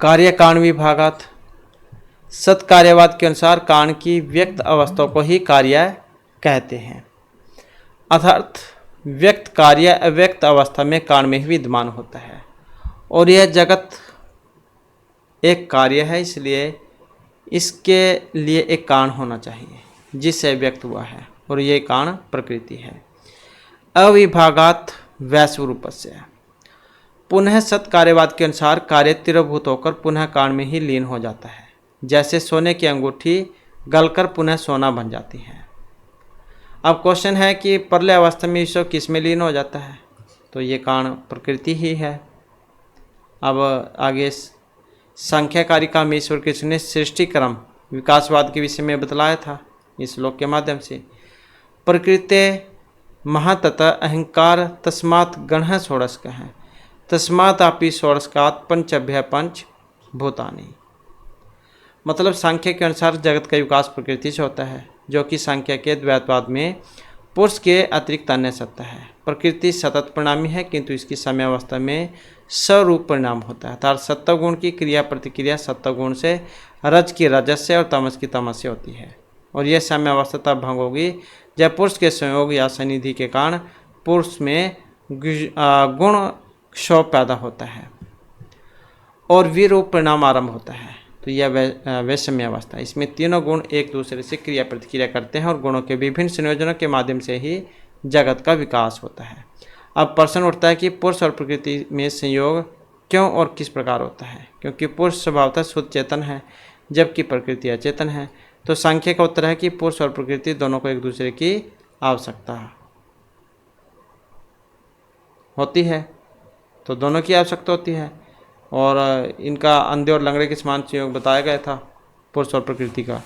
कार्य कारण विभागात, सत्कार्यवाद के अनुसार कारण की व्यक्त अवस्था को ही कार्य कहते हैं, अर्थात व्यक्त कार्य अव्यक्त अवस्था में कारण में ही विद्यमान होता है। और यह जगत एक कार्य है, इसलिए इसके लिए एक कारण होना चाहिए जिससे व्यक्त हुआ है, और ये कारण प्रकृति है। अविभागात वैश्व रूपस्य, पुनः सत्कार्यवाद के अनुसार कार्य तिरोभूत होकर पुनः कारण में ही लीन हो जाता है। जैसे सोने की अंगूठी गलकर पुनः सोना बन जाती है। अब क्वेश्चन है कि प्रलय अवस्था में ईश्वर किस में लीन हो जाता है? तो ये कारण प्रकृति ही है। अब आगे सांख्यकारिका में ईश्वर कृष्ण ने सृष्टि क्रम विकासवाद के विषय में बतलाया था इस श्लोक के माध्यम से। प्रकृते महातत अहंकार तस्मात् गणः षोडशक है, तस्मात् अपि षोडशकात् पंचभ्य पंच भूतानि। मतलब सांख्य के अनुसार जगत का विकास प्रकृति से होता है, जो कि सांख्य के द्वैतवाद में पुरुष के अतिरिक्त अन्य सत्ता है। प्रकृति सतत परिणामी है किंतु इसकी समयावस्था में स्वरूप परिणाम होता है, अर्थात सत्वगुण की क्रिया प्रतिक्रिया सत्वगुण से, रज की रजस से और तमस की तमस से होती है। और यह समयावस्था तब भंग होगी जब पुरुष के संयोग या सन्निधि के कारण पुरुष में गुण क्षोभ पैदा होता है और विरूप परिणाम आरंभ होता है। तो यह वैषम्य अवस्था, इसमें तीनों गुण एक दूसरे से क्रिया प्रतिक्रिया करते हैं और गुणों के विभिन्न संयोजनों के माध्यम से ही जगत का विकास होता है। अब प्रश्न उठता है कि पुरुष और प्रकृति में संयोग क्यों और किस प्रकार होता है? क्योंकि पुरुष स्वभावतः शुद्ध चेतन है जबकि प्रकृति अचेतन है। तो सांख्य का उत्तर है कि पुरुष और प्रकृति दोनों को एक दूसरे की आवश्यकता होती है, तो दोनों की आवश्यकता होती है। और इनका अंधे और लंगड़े के समान संयोग बताया गया था पुरुष और प्रकृति का।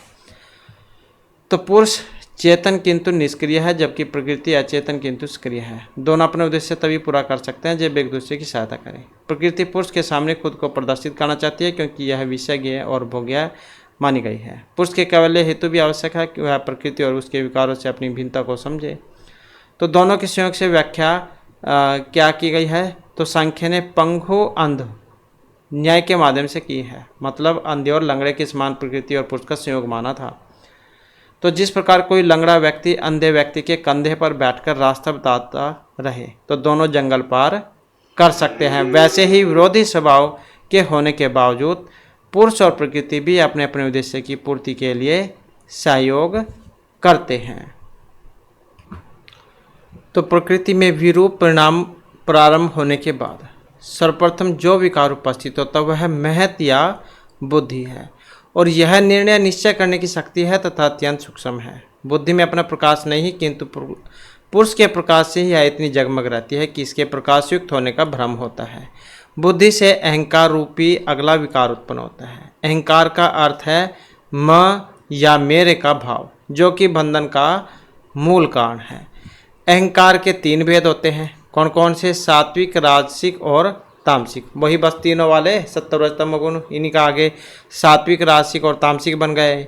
तो पुरुष चेतन किंतु निष्क्रिय है जबकि प्रकृति अचेतन किंतु सक्रिय है। दोनों अपने उद्देश्य तभी पूरा कर सकते हैं जब एक दूसरे की सहायता करें। प्रकृति पुरुष के सामने खुद को प्रदर्शित करना चाहती है क्योंकि यह विषय और भोग्य मानी गई है। पुरुष के कैवल्य हेतु भी आवश्यक है कि वह प्रकृति और उसके विकारों से अपनी भिन्नता को समझे। तो दोनों के संयोग से व्याख्या क्या की गई है? तो सांख्य ने पंगु अंध न्याय के माध्यम से की है, मतलब अंधे और लंगड़े के समान प्रकृति और पुरुष का संयोग माना था। तो जिस प्रकार कोई लंगड़ा व्यक्ति अंधे व्यक्ति के कंधे पर बैठकर रास्ता बताता रहे तो दोनों जंगल पार कर सकते हैं, वैसे ही विरोधी स्वभाव के होने के बावजूद पुरुष और प्रकृति भी अपने अपने उद्देश्य की पूर्ति के लिए सहयोग करते हैं। तो प्रकृति में विरूप परिणाम प्रारंभ होने के बाद सर्वप्रथम जो विकार उपस्थित होता वह महत या बुद्धि है, और यह निर्णय निश्चय करने की शक्ति है तथा अत्यंत सूक्ष्म है। बुद्धि में अपना प्रकाश नहीं किंतु पुरुष के प्रकाश से ही यह इतनी जगमग रहती है कि इसके प्रकाश युक्त होने का भ्रम होता है। बुद्धि से अहंकार रूपी अगला विकार उत्पन्न होता है। अहंकार का अर्थ है म या मेरे का भाव, जो कि बंधन का मूल कारण है। अहंकार के तीन भेद होते हैं, कौन कौन से? सात्विक, राजसिक और तामसिक। वही बस तीनों वाले सत्व रज तम गुण, इन्हीं का आगे सात्विक, राजसिक और तामसिक बन गए।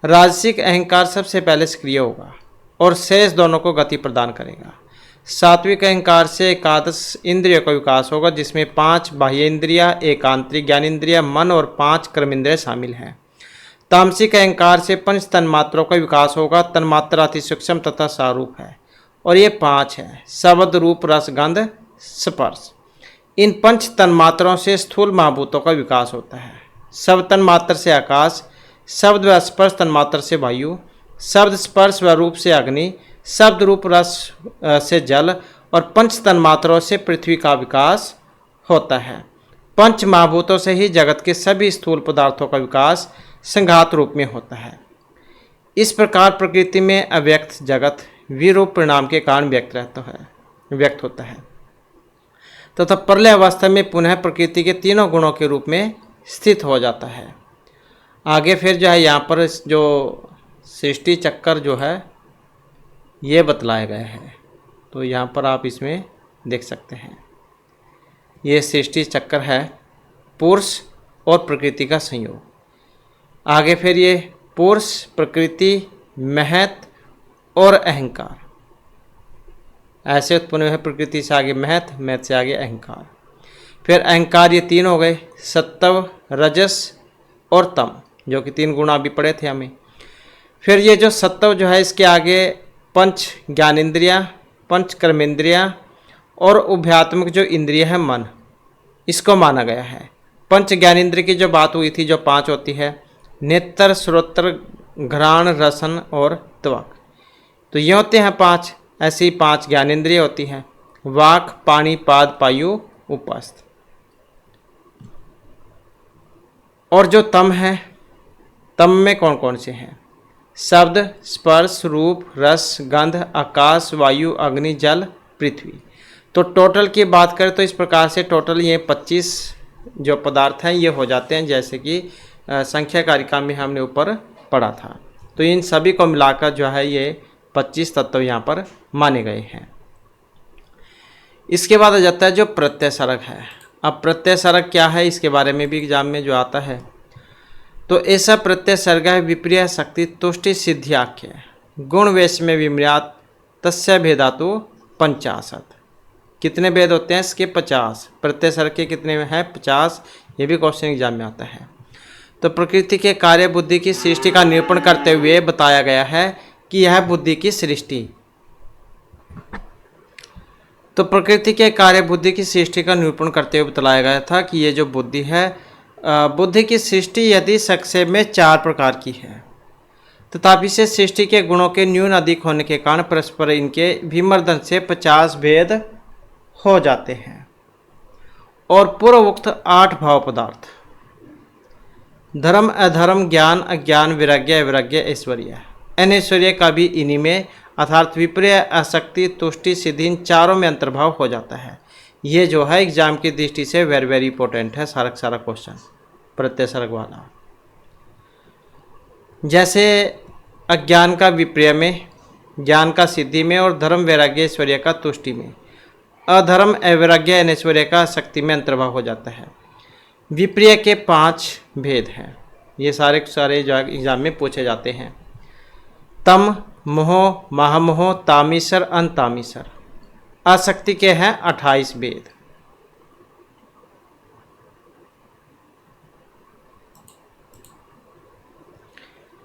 राजसिक अहंकार सबसे पहले सक्रिय होगा और शेष दोनों को गति प्रदान करेगा। सात्विक अहंकार से एकादश इंद्रियों का विकास होगा, जिसमें 5 बाह्य इंद्रिया, 1 आंतरिक ज्ञान इंद्रिया, मन और 5 कर्म इंद्रिय शामिल हैं। तामसिक अहंकार से 5 तन्मात्रों का विकास होगा। तन्मात्रा अति सूक्ष्म तथा सारूप है और ये 5 है: शब्द, रूप, रस, गंध, स्पर्श। इन 5 तन्मात्रों से स्थूल महाभूतों का विकास होता है। शब्द तन्मात्र से आकाश, शब्द व स्पर्श तन्मात्र से वायु, शब्द स्पर्श व रूप से अग्नि, शब्द रूप रस से जल और 5 तन्मात्रों से पृथ्वी का विकास होता है। 5 महाभूतों से ही जगत के सभी स्थूल पदार्थों का विकास संघात रूप में होता है। इस प्रकार प्रकृति में अव्यक्त जगत विरूप परिणाम के कारण व्यक्त होता है तथा प्रलय अवस्था में पुनः प्रकृति के तीनों गुणों के रूप में स्थित हो जाता है। आगे फिर जो है यहाँ पर जो सृष्टि चक्कर जो है ये बतलाया गया है, तो यहाँ पर आप इसमें देख सकते हैं। ये सृष्टि चक्कर है पुरुष और प्रकृति का संयोग। आगे फिर ये पुरुष, प्रकृति, महत और अहंकार ऐसे उत्पन्न हुए हैं। प्रकृति से आगे महत, महत से आगे अहंकार, फिर अहंकार, ये 3 हो गए: सत्व, रजस और तम, जो कि 3 गुण अभी पढ़े थे हमें। फिर ये जो सत्व जो है इसके आगे 5 ज्ञानेंद्रियाँ, 5 कर्मेंद्रियाँ और उभयात्मक जो इंद्रिय है मन, इसको माना गया है। 5 ज्ञानेंद्रिय की जो बात हुई थी, जो 5 होती है: नेत्र, श्रोत्र, घ्राण, रसन और त्वक। तो ये होते हैं 5। ऐसी 5 ज्ञानेंद्रिय होती हैं: वाक, पानी, पाद, पायु, उपस्थ। और जो तम है, तम में कौन कौन से हैं? शब्द, स्पर्श, रूप, रस, गंध, आकाश, वायु, अग्नि, जल, पृथ्वी। तो टोटल की बात करें तो इस प्रकार से टोटल ये 25 जो पदार्थ हैं ये हो जाते हैं, जैसे कि संख्या कारिका में हमने ऊपर पढ़ा था। तो इन सभी को मिलाकर जो है ये 25 तत्व यहाँ पर माने गए हैं। इसके बाद आ जाता है जो प्रत्यय सरक है। अब प्रत्यय सरक क्या है, इसके बारे में भी एग्जाम में जो आता है, तो ऐसा प्रत्यय सर्ग है: विप्रिय शक्ति तुष्टि सिद्धि आख्य, गुण वेश में विम्रियात तस्य भेदातु 50। कितने भेद होते हैं इसके? 50। प्रत्यय सर्ग के कितने में है? 50। ये भी क्वेश्चन एग्जाम में आता है। तो प्रकृति के कार्य बुद्धि की सृष्टि का निरूपण करते हुए बताया गया है कि यह बुद्धि की सृष्टि। तो प्रकृति के कार्य बुद्धि की सृष्टि का निरूपण करते हुए बताया गया था कि ये जो बुद्धि है, बुद्धि की सृष्टि यदि संक्षेप में 4 प्रकार की है, तथापि से सृष्टि के गुणों के न्यून अधिक होने के कारण परस्पर इनके विमर्दन से 50 भेद हो जाते हैं। और पूर्वोक्त 8 भाव पदार्थ: धर्म, अधर्म, ज्ञान, अज्ञान, विराग्य, अविराग्य, ऐश्वर्य, अनैश्वर्य का भी इन्हीं में अर्थात विपर्य, आसक्ति, तुष्टि, सिद्धि, इन चारों में अंतर्भाव हो जाता है। ये जो है एग्जाम की दृष्टि से वेरी वेरी इंपॉर्टेंट है सारा क्वेश्चन प्रत्यय सर्ग वाला। जैसे अज्ञान का विपर्य में, ज्ञान का सिद्धि में और धर्म, वैराग्य, ऐश्वर्य का तुष्टि में, अधर्म, अवैराग्य, अनैश्वर्य का शक्ति में अंतर्भाव हो जाता है। विपर्य के 5 भेद हैं, ये सारे जो एग्जाम में पूछे जाते हैं: तम, मोह, महामोह, तामीसर, अनतामीसर। आसक्ति के हैं 28 भेद।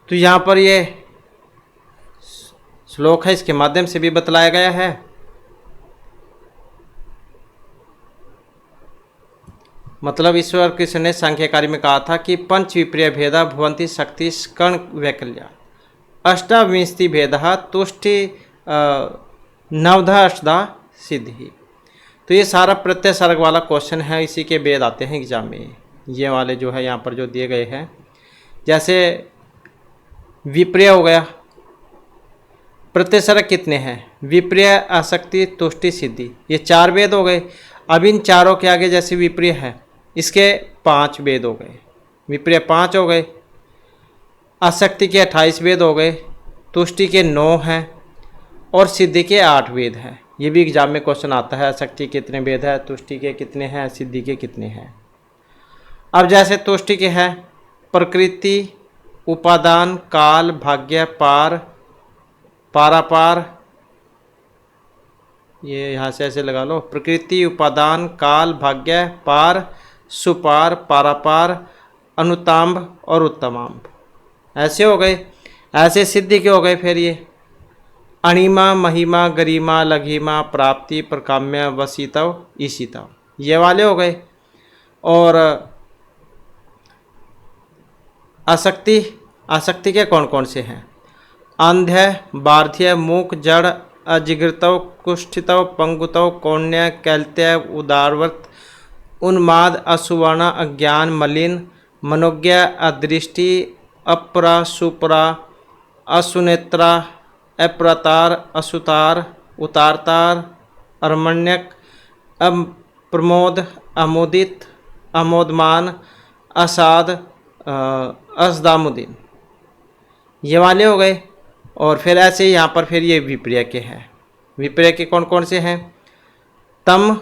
तो यहाँ पर ये श्लोक है, इसके माध्यम से भी बतलाया गया है। मतलब ईश्वर कृष्ण ने सांख्यकारी में कहा था कि 5 विप्रिय भेदा भवन्ति शक्ति कर्ण वैकल्या, अष्टाविंशति भेदा तुष्टि नवधा अष्टधा सिद्धि। तो ये सारा प्रत्यय सर्ग वाला क्वेश्चन है, इसी के भेद आते हैं एग्जाम में। ये वाले जो है यहाँ पर जो दिए गए हैं, जैसे विप्रिय हो गया, प्रत्यय सर्ग कितने हैं? विप्रिय, आसक्ति, तुष्टि, सिद्धि, ये 4 भेद हो गए। अब इन चारों के आगे जैसे विप्रिय है, इसके 5 भेद हो गए, विप्रिय 5 हो गए, आसक्ति के 28 भेद हो गए, तुष्टि के 9 हैं और सिद्धि के 8 भेद हैं। ये भी एग्जाम में क्वेश्चन आता है, आसक्ति के कितने भेद है, तुष्टि के कितने हैं, सिद्धि के कितने हैं। अब जैसे तुष्टि के हैं प्रकृति, उपादान, काल, भाग्य, पार, पारापार, ये यहाँ से ऐसे लगा लो, प्रकृति, उपादान, काल, भाग्य, पार, सुपार, पारापार, अनुतांब और उत्तमांब। ऐसे हो गए। ऐसे सिद्धि के हो गए फिर ये अणिमा, महिमा, गरिमा, लघिमा, प्राप्ति, प्रकाम्य, वसीतव, ईशितव, ये वाले हो गए। और आसक्ति, आसक्ति के कौन कौन से हैं? अंध्य, बार्ध्य, मूक, जड़, अजिगृतव, कुष्ठितव, पंगुतव, कौण्य, कैल्त्य, उदारवत, उन्माद, असुवर्ण, अज्ञान, मलिन, मनोज्ञ, अदृष्टि, अपरा, सुपरा, असुनेत्रा, अप्रतार, असुतार, उतारतार, अर्मण्यक, अप्रमोद, अमोदित, अमोदमान, असाद, असदामुद्दीन, ये वाले हो गए। और फिर ऐसे यहाँ पर फिर ये विपर्य के हैं। विपर्य के कौन कौन से हैं? तम,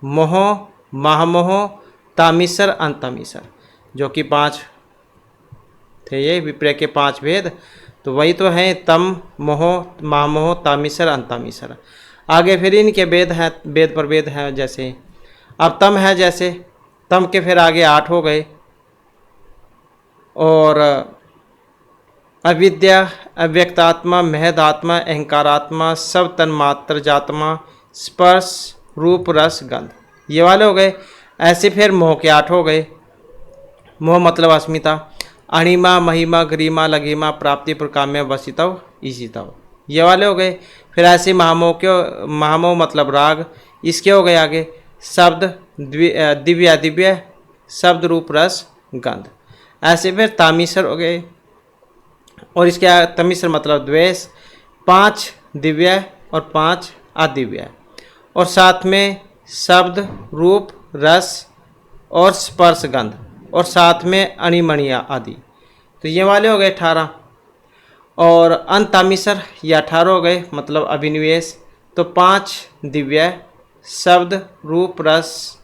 मोह, महामोह, तामीसर, अंतमीसर, जो कि 5 थे ये विपर्य के 5 भेद। तो वही तो हैं तम, मोह, महामोह, तामीसर, अंतमीसर। आगे फिर इनके भेद हैं, भेद पर भेद हैं। जैसे अब तम है, जैसे तम के फिर आगे 8 हो गए। और अविद्या, अव्यक्तात्मा, महदात्मा, अहंकारात्मा, सब तन्मात्र जात्मा, स्पर्श, रूप, रस, गंध, ये वाले हो गए। ऐसे फिर मोह के 8 हो गए। मोह मतलब अस्मिता, अणिमा, महिमा, गरिमा, लघिमा, प्राप्ति, प्रकाम्य, वसितव, ईशितव, ये वाले हो गए। फिर ऐसे महामोह के, महामोह मतलब राग, इसके हो गए आगे शब्द, दिव्य दिव्य, शब्द, रूप, रस, गंध। ऐसे फिर तामीसर हो गए। और इसके तमीसर मतलब द्वेष, 5 दिव्य और 5 अदिव्य, और साथ में शब्द, रूप, रस और स्पर्श, गंध, और साथ में अणिमणिया आदि। तो ये वाले हो गए 18। और अंतामीसर ये 18 हो गए, मतलब अभिनिवेश। तो 5 दिव्य, शब्द, रूप, रस,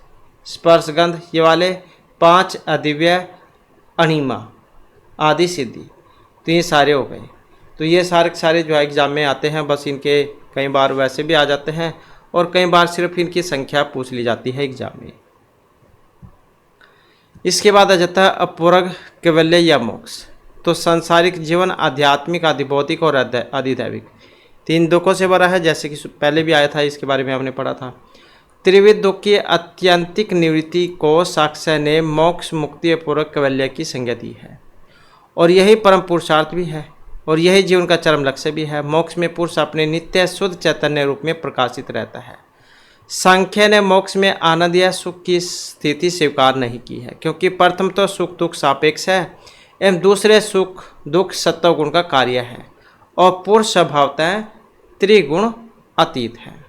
स्पर्श, गंध, ये वाले 5 अदिव्य, अणिमा आदि सिद्धि। तो ये सारे हो गए। तो ये सारे सारे जो है एग्ज़ाम में आते हैं। बस इनके कई बार वैसे भी आ जाते हैं और कई बार सिर्फ इनकी संख्या पूछ ली जाती है एग्ज़ाम में। इसके बाद आ जाता है अपवर्ग, कैवल्य या मोक्ष। तो सांसारिक जीवन आध्यात्मिक, आधिभौतिक और अधिदैविक 3 दुखों से भरा है, जैसे कि पहले भी आया था, इसके बारे में हमने पढ़ा था। त्रिविध दुख की अत्यंतिक निवृत्ति को साक्ष्य ने मोक्ष, मुक्ति, अपवर्ग, कैवल्य की संज्ञा दी है। और यही परम पुरुषार्थ भी है और यही जीवन का चरम लक्ष्य भी है। मोक्ष में पुरुष अपने नित्य शुद्ध चैतन्य रूप में प्रकाशित रहता है। सांख्य ने मोक्ष में आनंद या सुख की स्थिति स्वीकार नहीं की है, क्योंकि प्रथम तो सुख दुख सापेक्ष है एवं दूसरे सुख दुख सत्व गुण का कार्य है और पुरुष स्वभावतः त्रिगुण अतीत है।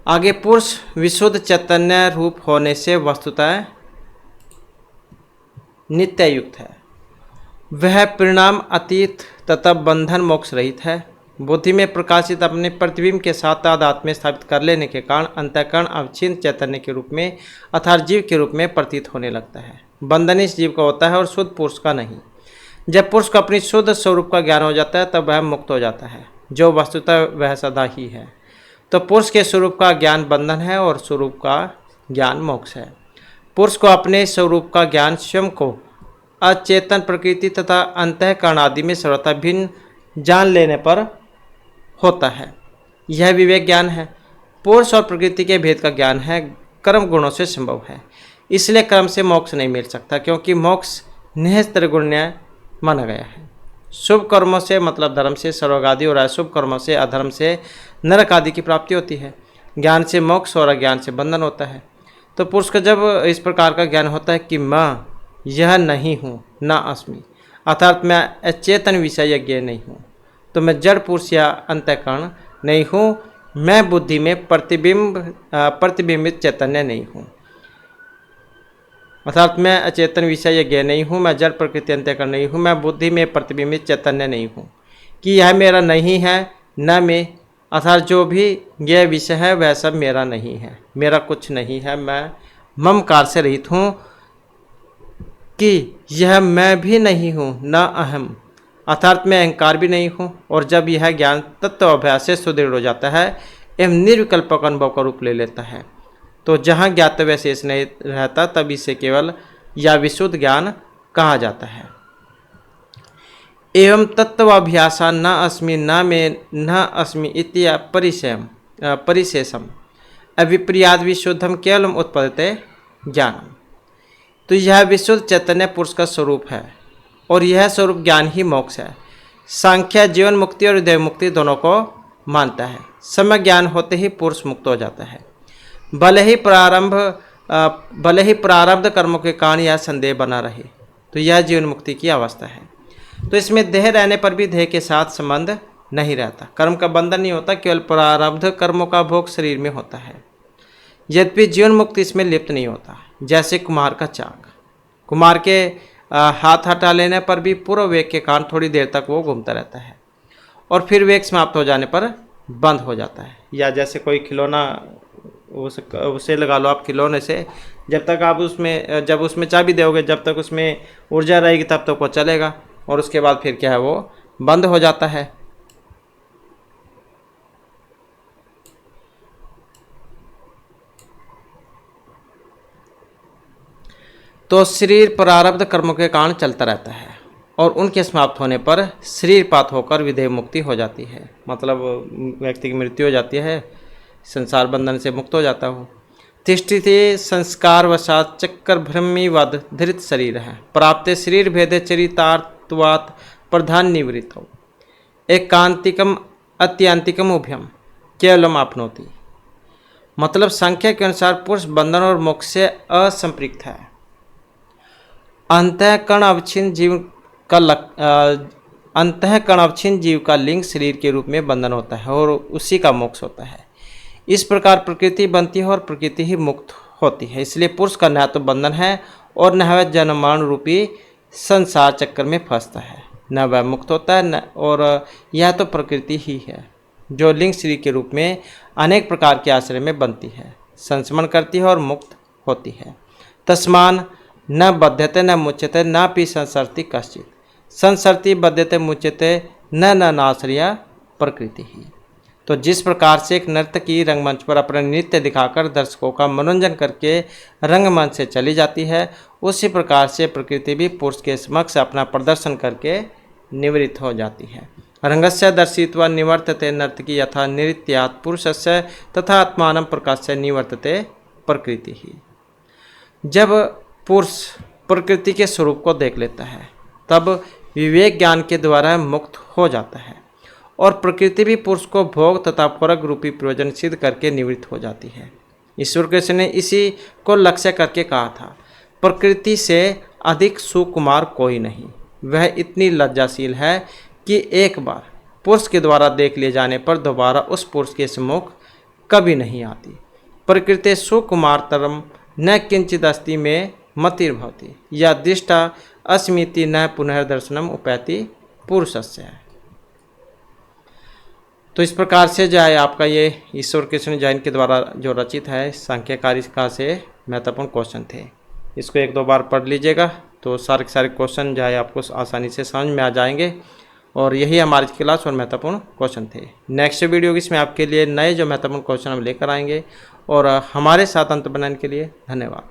आगे पुरुष विशुद्ध चैतन्य रूप होने से वस्तुतः नित्य युक्त है। वह परिणाम अतीत तथा बंधन मोक्ष रहित है। बुद्धि में प्रकाशित अपने प्रतिबिंब के साथ तादात्म्य में स्थापित कर लेने के कारण अंतःकरण अवच्छिन्न चैतन्य के रूप में अर्थात जीव के रूप में प्रतीत होने लगता है। बंधन इस जीव का होता है और शुद्ध पुरुष का नहीं। जब पुरुष को अपनी शुद्ध स्वरूप का ज्ञान हो जाता है तब वह मुक्त हो जाता है, जो वस्तुतः वह सदा ही है। तो पुरुष के स्वरूप का ज्ञान बंधन है और स्वरूप का ज्ञान मोक्ष है। पुरुष को अपने स्वरूप का ज्ञान स्वयं को अचेतन प्रकृति तथा अंतःकरण आदि में सर्वथा भिन्न जान लेने पर होता है। यह विवेक ज्ञान है। पुरुष और प्रकृति के भेद का ज्ञान है, कर्म गुणों से संभव है। इसलिए कर्म से मोक्ष नहीं मिल सकता, क्योंकि मोक्ष निहित त्रिगुण्य माना गया है। शुभ कर्मों से मतलब धर्म से स्वर्ग आदि और अशुभ कर्मों से अधर्म से नरक आदि की प्राप्ति होती है। ज्ञान से मोक्ष और अज्ञान से बंधन होता है। तो पुरुष को जब इस प्रकार का ज्ञान होता है कि मैं यह नहीं हूँ न अस्मि, अर्थात मैं अचेतन विषयज्ञ नहीं हूँ, तो मैं जड़ पुरुष या अंतःकरण नहीं हूँ, मैं बुद्धि में प्रतिबिंबित चैतन्य नहीं हूँ, अर्थात मैं अचेतन विषयज्ञ नहीं हूँ, मैं जड़ प्रकृति अंतःकरण नहीं हूँ, मैं बुद्धि में प्रतिबिंबित चैतन्य नहीं हूँ, कि यह मेरा नहीं है न मैं, अर्थात जो भी यह विषय है वह सब मेरा नहीं है, मेरा कुछ नहीं है, मैं ममकार से रहित हूँ कि यह मैं भी नहीं हूँ, न अहम, अर्थात मैं अहंकार भी नहीं हूँ। और जब यह ज्ञान तत्वाभ्यास से सुदृढ़ हो जाता है एवं निर्विकल्पक अनुभव का रूप ले लेता है, तो जहाँ ज्ञातव्य शेष नहीं रहता तब इसे केवल या विशुद्ध ज्ञान कहा जाता है। एवं तत्वाभ्यासा न अस्मि न में न अस्मि इत्या परिशेषम अविपर्याद विशुद्धम केवलम उत्पद्यते ज्ञानम। तो यह विशुद्ध चैतन्य पुरुष का स्वरूप है और यह स्वरूप ज्ञान ही मोक्ष है। सांख्य जीवन मुक्ति और देव मुक्ति दोनों को मानता है। समय ज्ञान होते ही पुरुष मुक्त हो जाता है। भले ही प्रारब्ध कर्मों के कारण यह संदेह बना रहे, तो यह जीवन मुक्ति की अवस्था है। तो इसमें देह रहने पर भी देह के साथ संबंध नहीं रहता, कर्म का बंधन नहीं होता, केवल प्रारब्ध कर्मों का भोग शरीर में होता है। यद्यपि जीवन मुक्ति इसमें लिप्त नहीं होता। जैसे कुम्हार का चाक, कुम्हार के हाथ हटा लेने पर भी पूर्व वेग के कारण थोड़ी देर तक वो घूमता रहता है और फिर वेग समाप्त हो जाने पर बंद हो जाता है। या जैसे कोई खिलौना, उसे लगा लो आप खिलौने से, जब तक आप जब उसमें चाबी दोगे, जब तक उसमें ऊर्जा रहेगी तब तक वो चलेगा और उसके बाद फिर क्या है, वो बंद हो जाता है। तो शरीर प्रारब्ध कर्मों के कारण चलता रहता है और उनके समाप्त होने पर शरीरपात होकर विदेह मुक्ति हो जाती है। मतलब व्यक्ति की मृत्यु हो जाती है, संसार बंधन से मुक्त हो जाता हो। तिष्ठिते संस्कार वशात चक्कर भ्रमीवद धृत शरीर है, प्राप्त शरीर भेदे चरितार्थवात प्रधान निवृत्त हो, एकांतिकम अत्यंतिकम उभयम केवलम आपनोति। मतलब संख्या के अनुसार पुरुष बंधन और मोक्ष से असंपृक्त है। अंतःकरण अवच्छिन्न जीव का लिंग शरीर के रूप में बंधन होता है और उसी का मोक्ष होता है। इस प्रकार प्रकृति बनती है और प्रकृति ही मुक्त होती है। इसलिए पुरुष का न तो बंधन है और न वह जन्म मरण रूपी संसार चक्कर में फंसता है, न वह मुक्त होता है, न और यह तो प्रकृति ही है जो लिंग शरीर के रूप में अनेक प्रकार के आश्रय में बनती है, संस्मरण करती है और मुक्त होती है। तस्मान न बध्यते न मुच्यते न पि संसरति कश्चित, संसरति बध्यते मुच्यते न नाश्रिया प्रकृति ही। तो जिस प्रकार से एक नर्तकी रंगमंच पर अपना नृत्य दिखाकर दर्शकों का मनोरंजन करके रंगमंच से चली जाती है, उसी प्रकार से प्रकृति भी पुरुष के समक्ष अपना प्रदर्शन करके निवृत्त हो जाती है। रंगस्य दर्शित्वा निवर्तते नर्तकी यथा नृत्यात् पुरुषस्य तथा आत्मानं प्रकाश्य निवर्तते प्रकृति ही। जब पुरुष प्रकृति के स्वरूप को देख लेता है तब विवेक ज्ञान के द्वारा मुक्त हो जाता है और प्रकृति भी पुरुष को भोग तथा फरक रूपी प्रयोजन सिद्ध करके निवृत्त हो जाती है। ईश्वर कृष्ण ने इसी को लक्ष्य करके कहा था, प्रकृति से अधिक सुकुमार कोई नहीं, वह इतनी लज्जाशील है कि एक बार पुरुष के द्वारा देख लिए जाने पर दोबारा उस पुरुष के सम्मुख कभी नहीं आती। प्रकृति सुकुमारतरम न किंचित अस्ति में मतिर्भवति या दृष्टा अस्मिति न पुनर्दर्शनम उपैति पुरुषस्य है। तो इस प्रकार से जो है आपका ये ईश्वर कृष्ण जैन के द्वारा जो रचित है सांख्यकारिका से महत्वपूर्ण क्वेश्चन थे। इसको एक दो बार पढ़ लीजिएगा तो सारे के सारे क्वेश्चन जो है आपको आसानी से समझ में आ जाएंगे और यही हमारी क्लास और महत्वपूर्ण क्वेश्चन थे। नेक्स्ट वीडियो इसमें आपके लिए नए जो महत्वपूर्ण क्वेश्चन हम लेकर आएंगे और हमारे साथ अंत बनाने के लिए धन्यवाद।